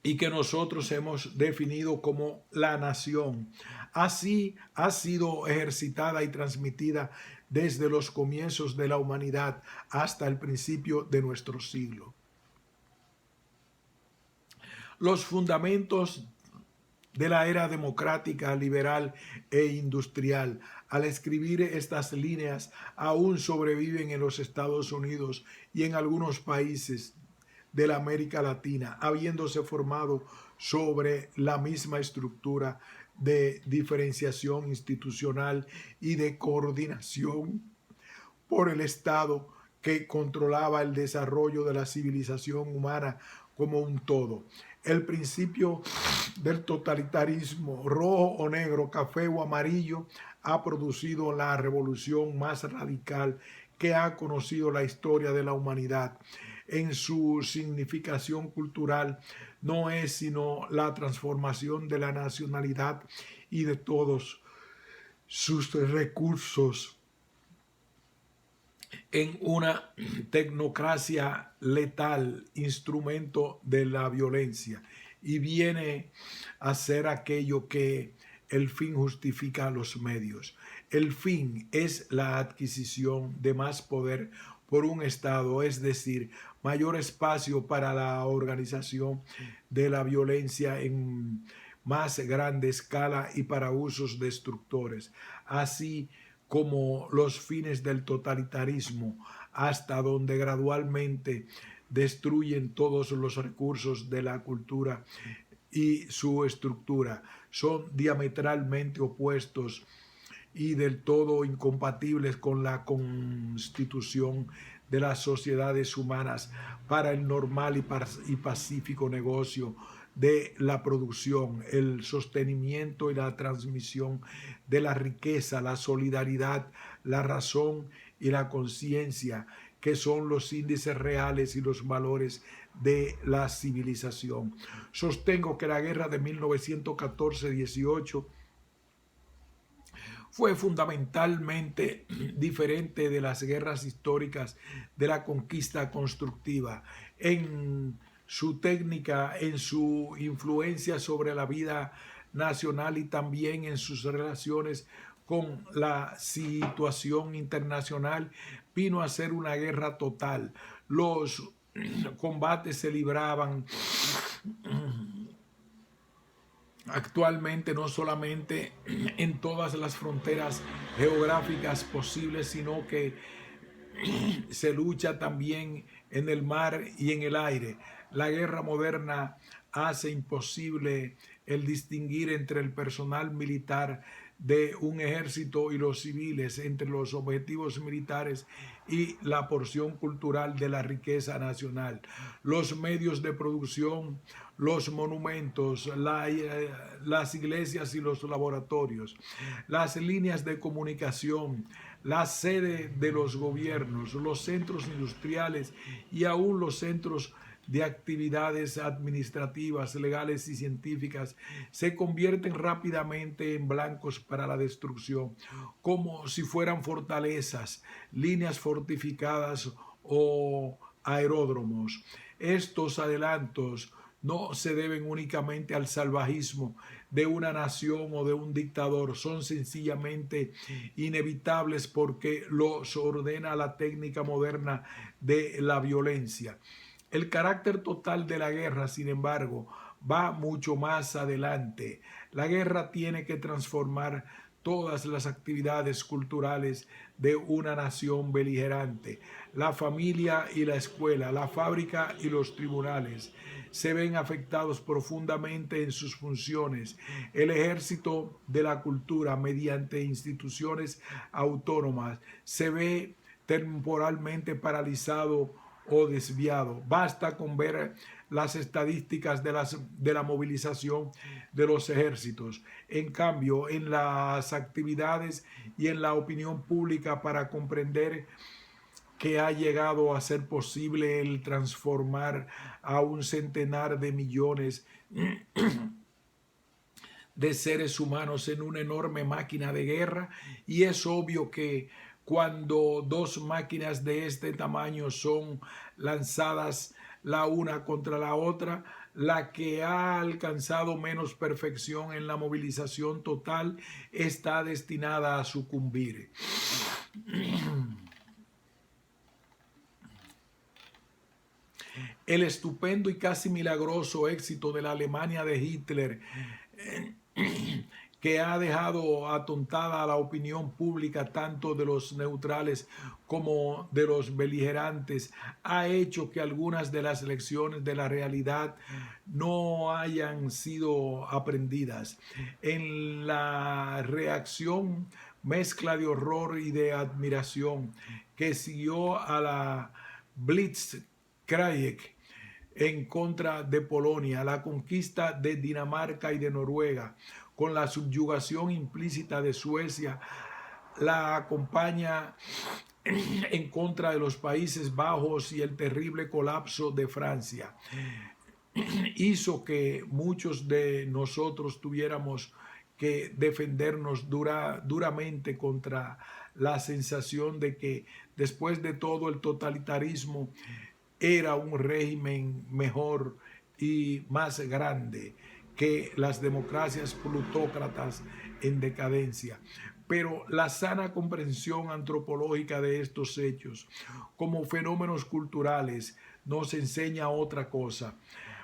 Speaker 1: y que nosotros hemos definido como la nación. Así ha sido ejercitada y transmitida desde los comienzos de la humanidad hasta el principio de nuestro siglo. Los fundamentos de la era democrática, liberal e industrial, al escribir estas líneas, aún sobreviven en los Estados Unidos y en algunos países de la América Latina, habiéndose formado sobre la misma estructura de diferenciación institucional y de coordinación por el Estado que controlaba el desarrollo de la civilización humana como un todo. El principio del totalitarismo, rojo o negro, café o amarillo, ha producido la revolución más radical que ha conocido la historia de la humanidad. En su significación cultural no es sino la transformación de la nacionalidad y de todos sus recursos en una tecnocracia letal, instrumento de la violencia, y viene a ser aquello que el fin justifica los medios. El fin es la adquisición de más poder por un Estado, es decir, mayor espacio para la organización de la violencia en más grande escala y para usos destructores, así como los fines del totalitarismo, hasta donde gradualmente destruyen todos los recursos de la cultura y su estructura. Son diametralmente opuestos y del todo incompatibles con la constitución de las sociedades humanas para el normal y pacífico negocio de la producción, el sostenimiento y la transmisión de la riqueza, la solidaridad, la razón y la conciencia, que son los índices reales y los valores de la civilización. Sostengo que la guerra de 1914-18 fue fundamentalmente diferente de las guerras históricas de la conquista constructiva en su técnica, en su influencia sobre la vida nacional y también en sus relaciones con la situación internacional. Vino a ser una guerra total. Los combates se libraban actualmente no solamente en todas las fronteras geográficas posibles, sino que se lucha también en el mar y en el aire. La guerra moderna hace imposible el distinguir entre el personal militar de un ejército y los civiles, entre los objetivos militares y la porción cultural de la riqueza nacional. Los medios de producción, los monumentos, las iglesias y los laboratorios, las líneas de comunicación, la sede de los gobiernos, los centros industriales y aún los centros de actividades administrativas, legales y científicas se convierten rápidamente en blancos para la destrucción, como si fueran fortalezas, líneas fortificadas o aeródromos. Estos adelantos no se deben únicamente al salvajismo de una nación o de un dictador, son sencillamente inevitables porque los ordena la técnica moderna de la violencia. El carácter total de la guerra, sin embargo, va mucho más adelante. La guerra tiene que transformar todas las actividades culturales de una nación beligerante. La familia y la escuela, la fábrica y los tribunales se ven afectados profundamente en sus funciones. El ejército de la cultura, mediante instituciones autónomas, se ve temporalmente paralizado o desviado. Basta con ver las estadísticas de la movilización de los ejércitos. En cambio, en las actividades y en la opinión pública, para comprender que ha llegado a ser posible el transformar a un centenar de millones de seres humanos en una enorme máquina de guerra, y es obvio que cuando dos máquinas de este tamaño son lanzadas la una contra la otra, la que ha alcanzado menos perfección en la movilización total está destinada a sucumbir. El estupendo y casi milagroso éxito de la Alemania de Hitler, que ha dejado atontada a la opinión pública tanto de los neutrales como de los beligerantes, ha hecho que algunas de las lecciones de la realidad no hayan sido aprendidas. En la reacción mezcla de horror y de admiración que siguió a la Blitzkrieg en contra de Polonia, la conquista de Dinamarca y de Noruega, con la subyugación implícita de Suecia, la campaña en contra de los Países Bajos y el terrible colapso de Francia, hizo que muchos de nosotros tuviéramos que defendernos duramente contra la sensación de que después de todo el totalitarismo era un régimen mejor y más grande que las democracias plutócratas en decadencia. Pero la sana comprensión antropológica de estos hechos como fenómenos culturales nos enseña otra cosa.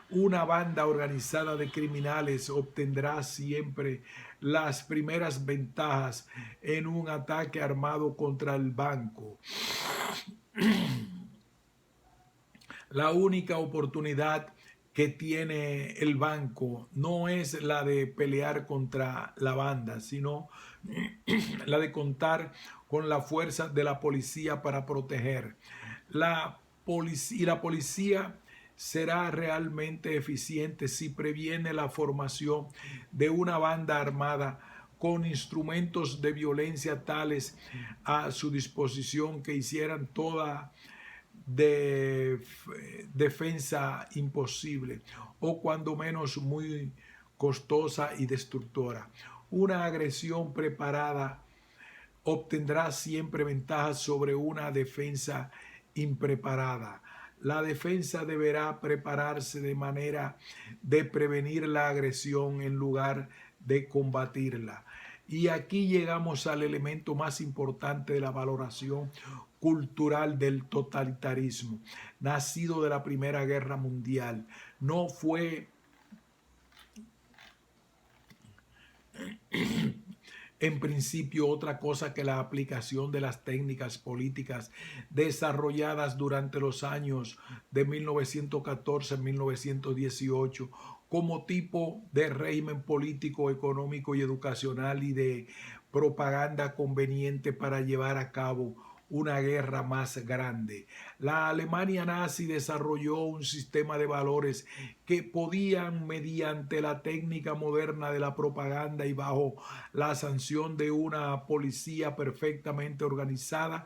Speaker 1: Una banda organizada de criminales obtendrá siempre las primeras ventajas en un ataque armado contra el banco. La única oportunidad que tiene el banco no es la de pelear contra la banda, sino la de contar con la fuerza de la policía para proteger. La policía será realmente eficiente si previene la formación de una banda armada con instrumentos de violencia tales a su disposición que hicieran toda defensa imposible, o cuando menos muy costosa y destructora. Una agresión preparada obtendrá siempre ventajas sobre una defensa impreparada. La defensa deberá prepararse de manera de prevenir la agresión en lugar de combatirla. Y aquí llegamos al elemento más importante de la valoración cultural del totalitarismo, nacido de la Primera Guerra Mundial. No fue en principio otra cosa que la aplicación de las técnicas políticas desarrolladas durante los años de 1914 a 1918 como tipo de régimen político, económico y educacional y de propaganda conveniente para llevar a cabo una guerra más grande. La Alemania nazi desarrolló un sistema de valores que podían, mediante la técnica moderna de la propaganda y bajo la sanción de una policía perfectamente organizada,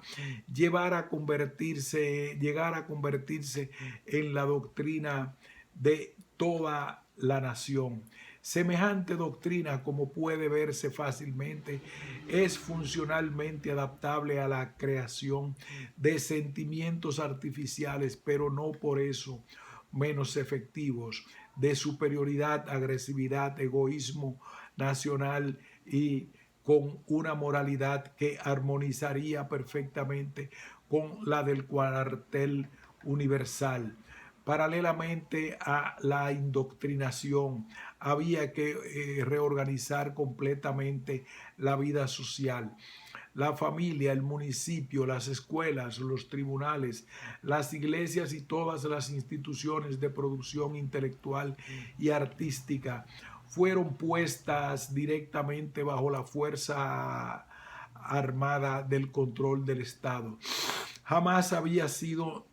Speaker 1: llegar a convertirse en la doctrina de toda la nación. Semejante doctrina, como puede verse fácilmente, es funcionalmente adaptable a la creación de sentimientos artificiales, pero no por eso menos efectivos, de superioridad, agresividad, egoísmo nacional y con una moralidad que armonizaría perfectamente con la del cuartel universal. Paralelamente a la indoctrinación, había que reorganizar completamente la vida social. La familia, el municipio, las escuelas, los tribunales, las iglesias y todas las instituciones de producción intelectual y artística fueron puestas directamente bajo la fuerza armada del control del Estado. Jamás habían sido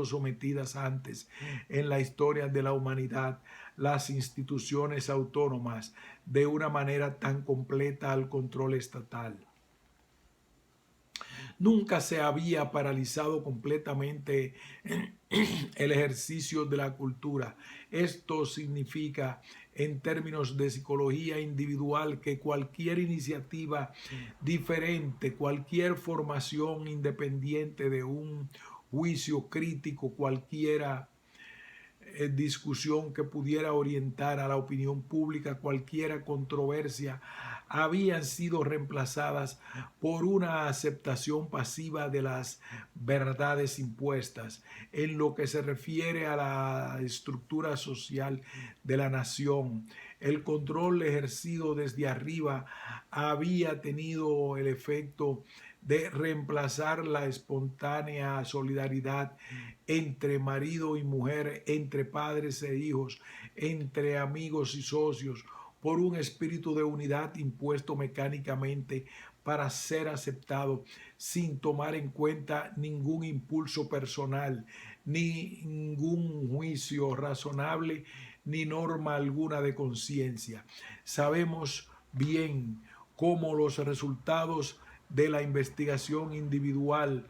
Speaker 1: sometidas antes en la historia de la humanidad las instituciones autónomas de una manera tan completa al control estatal. Nunca se había paralizado completamente el ejercicio de la cultura. Esto significa, en términos de psicología individual, que cualquier iniciativa diferente, cualquier formación independiente de un juicio crítico, cualquiera discusión que pudiera orientar a la opinión pública, cualquiera controversia, habían sido reemplazadas por una aceptación pasiva de las verdades impuestas. En lo que se refiere a la estructura social de la nación, el control ejercido desde arriba había tenido el efecto de reemplazar la espontánea solidaridad entre marido y mujer, entre padres e hijos, entre amigos y socios, por un espíritu de unidad impuesto mecánicamente para ser aceptado, sin tomar en cuenta ningún impulso personal, ni ningún juicio razonable, ni norma alguna de conciencia. Sabemos bien cómo los resultados de la investigación individual,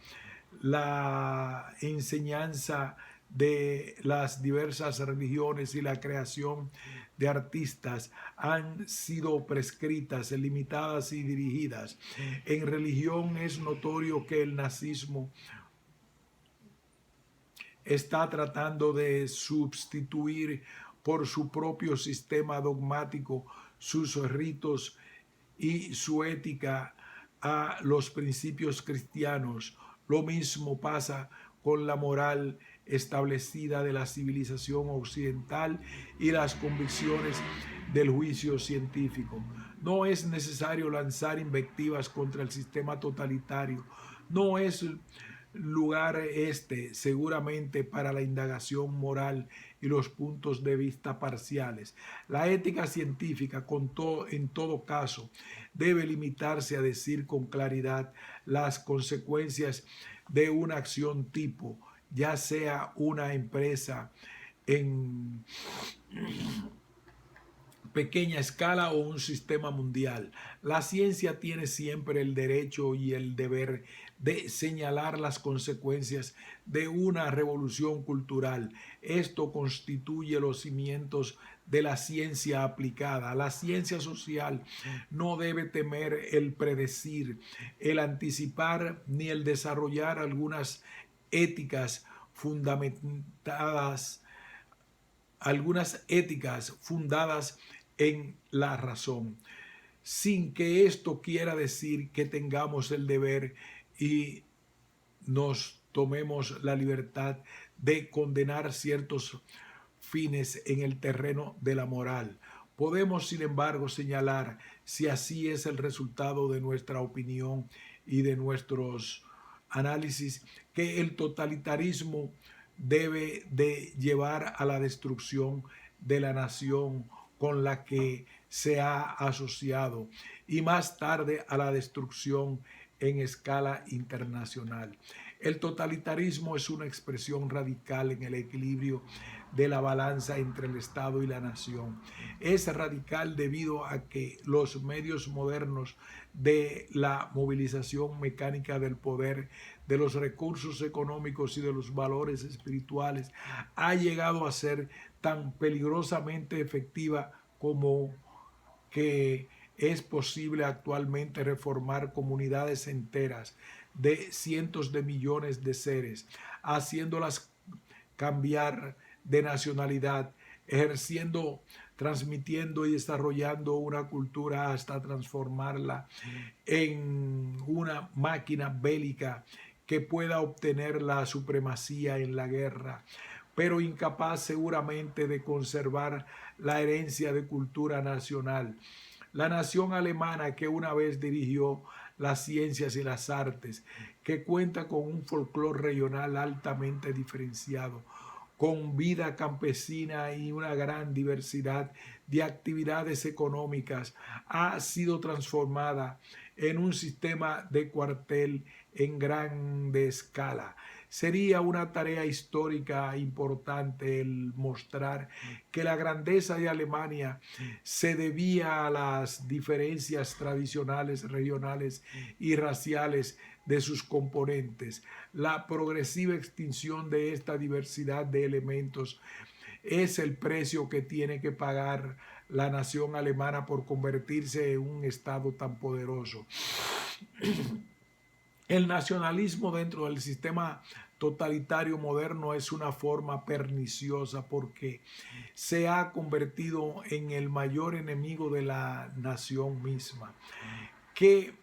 Speaker 1: la enseñanza de las diversas religiones y la creación de artistas han sido prescritas, limitadas y dirigidas. En religión es notorio que el nazismo está tratando de sustituir por su propio sistema dogmático sus ritos y su ética a los principios cristianos. Lo mismo pasa con la moral establecida de la civilización occidental y las convicciones del juicio científico. No es necesario lanzar invectivas contra el sistema totalitario. No es lugar seguramente para la indagación moral y los puntos de vista parciales. La ética científica, en todo caso, debe limitarse a decir con claridad las consecuencias de una acción tipo, ya sea una empresa en pequeña escala o un sistema mundial. La ciencia tiene siempre el derecho y el deber de señalar las consecuencias de una revolución cultural. Esto constituye los cimientos de la ciencia aplicada. La ciencia social no debe temer el predecir, el anticipar ni el desarrollar algunas éticas fundadas en la razón, sin que esto quiera decir que tengamos el deber y nos tomemos la libertad de condenar ciertos fines en el terreno de la moral. Podemos, sin embargo, señalar, si así es el resultado de nuestra opinión y de nuestros análisis, que el totalitarismo debe de llevar a la destrucción de la nación con la que se ha asociado y más tarde a la destrucción en escala internacional. El totalitarismo es una expresión radical en el equilibrio de la balanza entre el Estado y la nación. Es radical debido a que los medios modernos de la movilización mecánica del poder, de los recursos económicos y de los valores espirituales ha llegado a ser tan peligrosamente efectiva como que es posible actualmente reformar comunidades enteras de cientos de millones de seres, haciéndolas cambiar de nacionalidad, transmitiendo y desarrollando una cultura hasta transformarla en una máquina bélica que pueda obtener la supremacía en la guerra, pero incapaz seguramente de conservar la herencia de cultura nacional. La nación alemana que una vez dirigió las ciencias y las artes, que cuenta con un folclore regional altamente diferenciado, con vida campesina y una gran diversidad de actividades económicas, ha sido transformada en un sistema de cuartel en grande escala. Sería una tarea histórica importante el mostrar que la grandeza de Alemania se debía a las diferencias tradicionales, regionales y raciales de sus componentes. La progresiva extinción de esta diversidad de elementos es el precio que tiene que pagar la nación alemana por convertirse en un Estado tan poderoso. El nacionalismo dentro del sistema totalitario moderno es una forma perniciosa porque se ha convertido en el mayor enemigo de la nación misma. ¿Qué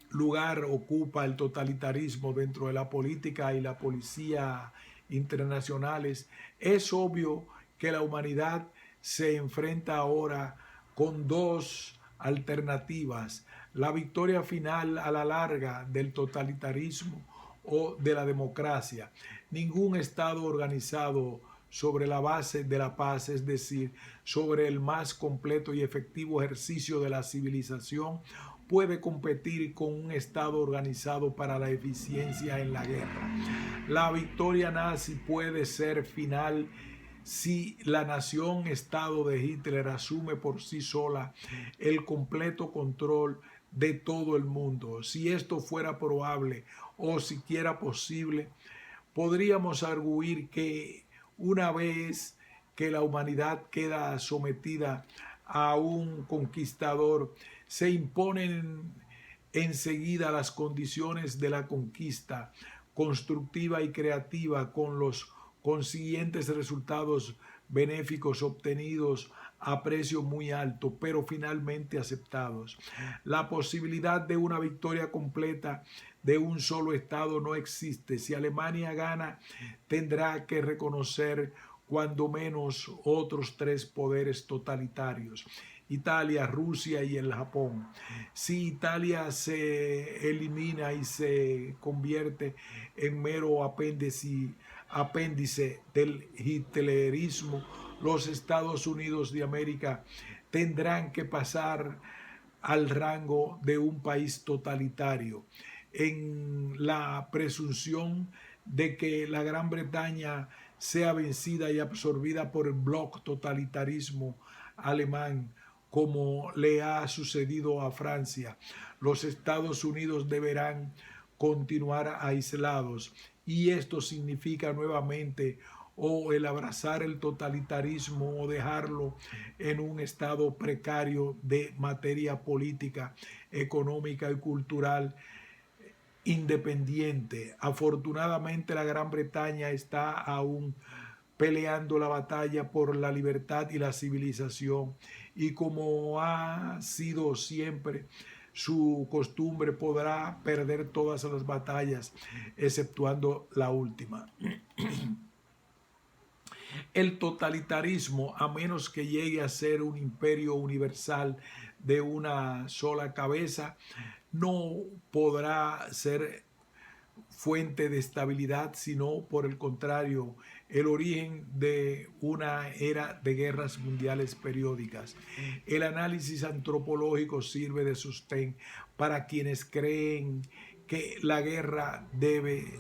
Speaker 1: lugar ocupa el totalitarismo dentro de la política y la policía internacionales? Es obvio que la humanidad se enfrenta ahora con dos alternativas: la victoria final a la larga del totalitarismo o de la democracia. Ningún Estado organizado sobre la base de la paz, es decir, sobre el más completo y efectivo ejercicio de la civilización, puede competir con un Estado organizado para la eficiencia en la guerra. La victoria nazi puede ser final si la nación-estado de Hitler asume por sí sola el completo control de todo el mundo. Si esto fuera probable o siquiera posible, podríamos arguir que una vez que la humanidad queda sometida a un conquistador, se imponen enseguida las condiciones de la conquista constructiva y creativa, con los consiguientes resultados benéficos obtenidos a precio muy alto, pero finalmente aceptados. La posibilidad de una victoria completa de un solo Estado no existe. Si Alemania gana, tendrá que reconocer cuando menos otros tres poderes totalitarios: Italia, Rusia y el Japón. Si Italia se elimina y se convierte en mero apéndice del hitlerismo, los Estados Unidos de América tendrán que pasar al rango de un país totalitario, en la presunción de que la Gran Bretaña sea vencida y absorbida por el bloc totalitarismo alemán, como le ha sucedido a Francia. Los Estados Unidos deberán continuar aislados, y esto significa nuevamente o el abrazar el totalitarismo o dejarlo en un estado precario de materia política, económica y cultural independiente. Afortunadamente, la Gran Bretaña está aún peleando la batalla por la libertad y la civilización, y como ha sido siempre su costumbre, podrá perder todas las batallas exceptuando la última. El totalitarismo, a menos que llegue a ser un imperio universal de una sola cabeza, no podrá ser fuente de estabilidad, sino por el contrario, el origen de una era de guerras mundiales periódicas. El análisis antropológico sirve de sostén para quienes creen que la guerra debe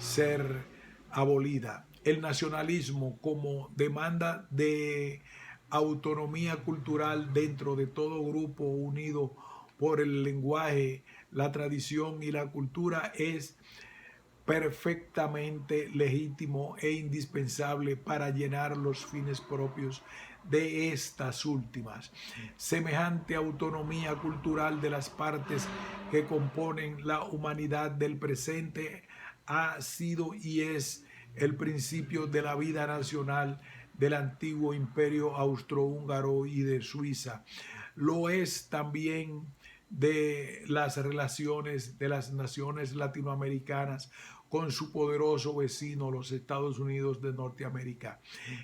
Speaker 1: ser abolida. El nacionalismo, como demanda de autonomía cultural dentro de todo grupo unido por el lenguaje, la tradición y la cultura, es perfectamente legítimo e indispensable para llenar los fines propios de estas últimas. Semejante autonomía cultural de las partes que componen la humanidad del presente ha sido y es el principio de la vida nacional del antiguo imperio austrohúngaro y de Suiza. Lo es también de las relaciones de las naciones latinoamericanas con su poderoso vecino, los Estados Unidos de Norteamérica.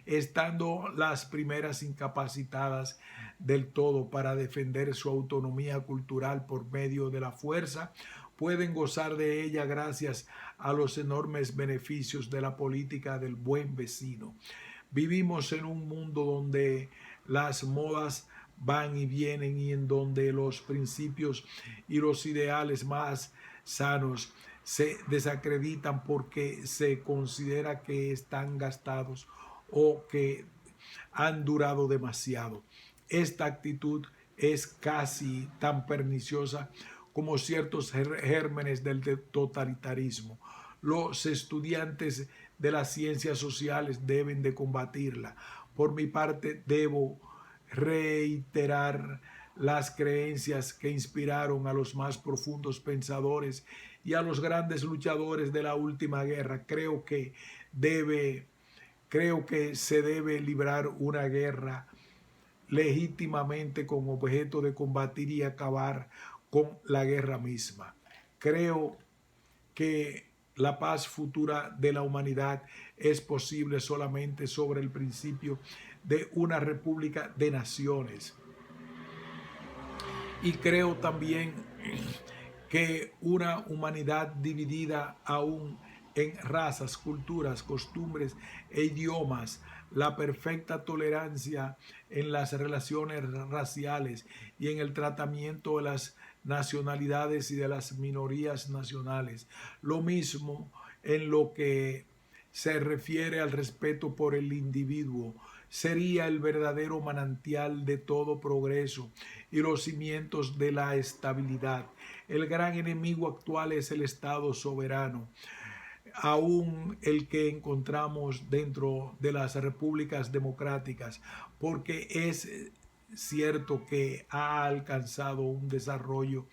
Speaker 1: Estando las primeras incapacitadas del todo para defender su autonomía cultural por medio de la fuerza, pueden gozar de ella gracias a los enormes beneficios de la política del buen vecino. Vivimos en un mundo donde las modas van y vienen, y en donde los principios y los ideales más sanos se desacreditan porque se considera que están gastados o que han durado demasiado. Esta actitud es casi tan perniciosa como ciertos gérmenes del totalitarismo. Los estudiantes de las ciencias sociales deben de combatirla. Por mi parte, debo reiterar las creencias que inspiraron a los más profundos pensadores y a los grandes luchadores de la última guerra. Creo que se debe librar una guerra legítimamente con objeto de combatir y acabar con la guerra misma. Creo que la paz futura de la humanidad es posible solamente sobre el principio de una república de naciones. Y creo también que una humanidad dividida aún en razas, culturas, costumbres e idiomas, la perfecta tolerancia en las relaciones raciales y en el tratamiento de las nacionalidades y de las minorías nacionales. Lo mismo en lo que se refiere al respeto por el individuo, sería el verdadero manantial de todo progreso y los cimientos de la estabilidad. El gran enemigo actual es el Estado soberano, aún el que encontramos dentro de las repúblicas democráticas, porque es cierto que ha alcanzado un desarrollo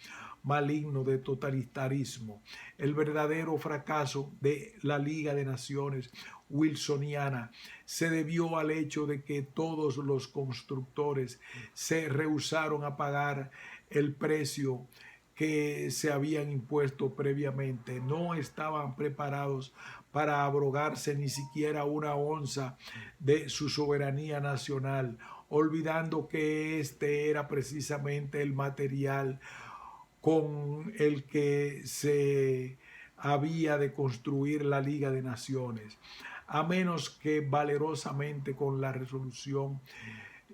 Speaker 1: maligno de totalitarismo. El verdadero fracaso de la Liga de Naciones wilsoniana se debió al hecho de que todos los constructores se rehusaron a pagar el precio que se habían impuesto previamente. No estaban preparados para abrogarse ni siquiera una onza de su soberanía nacional, olvidando que este era precisamente el material con el que se había de construir la Liga de Naciones, a menos que valerosamente con la resolución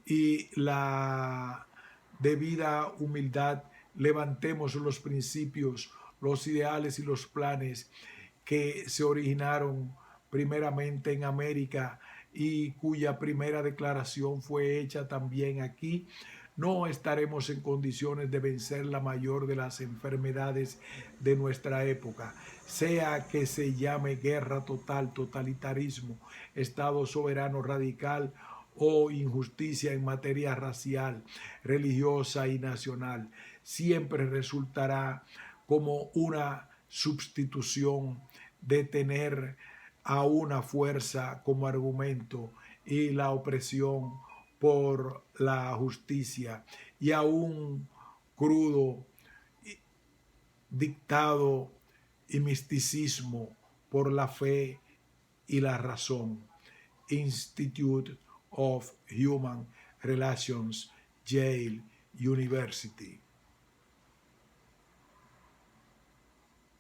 Speaker 1: y la debida humildad levantemos los principios, los ideales y los planes que se originaron primeramente en América y cuya primera declaración fue hecha también aquí, no estaremos en condiciones de vencer la mayor de las enfermedades de nuestra época, sea que se llame guerra total, totalitarismo, Estado soberano radical o injusticia en materia racial, religiosa y nacional. Siempre resultará como una sustitución de tener a una fuerza como argumento y la opresión por la justicia y a un crudo dictado y misticismo por la fe y la razón. Institute of Human Relations, Yale University.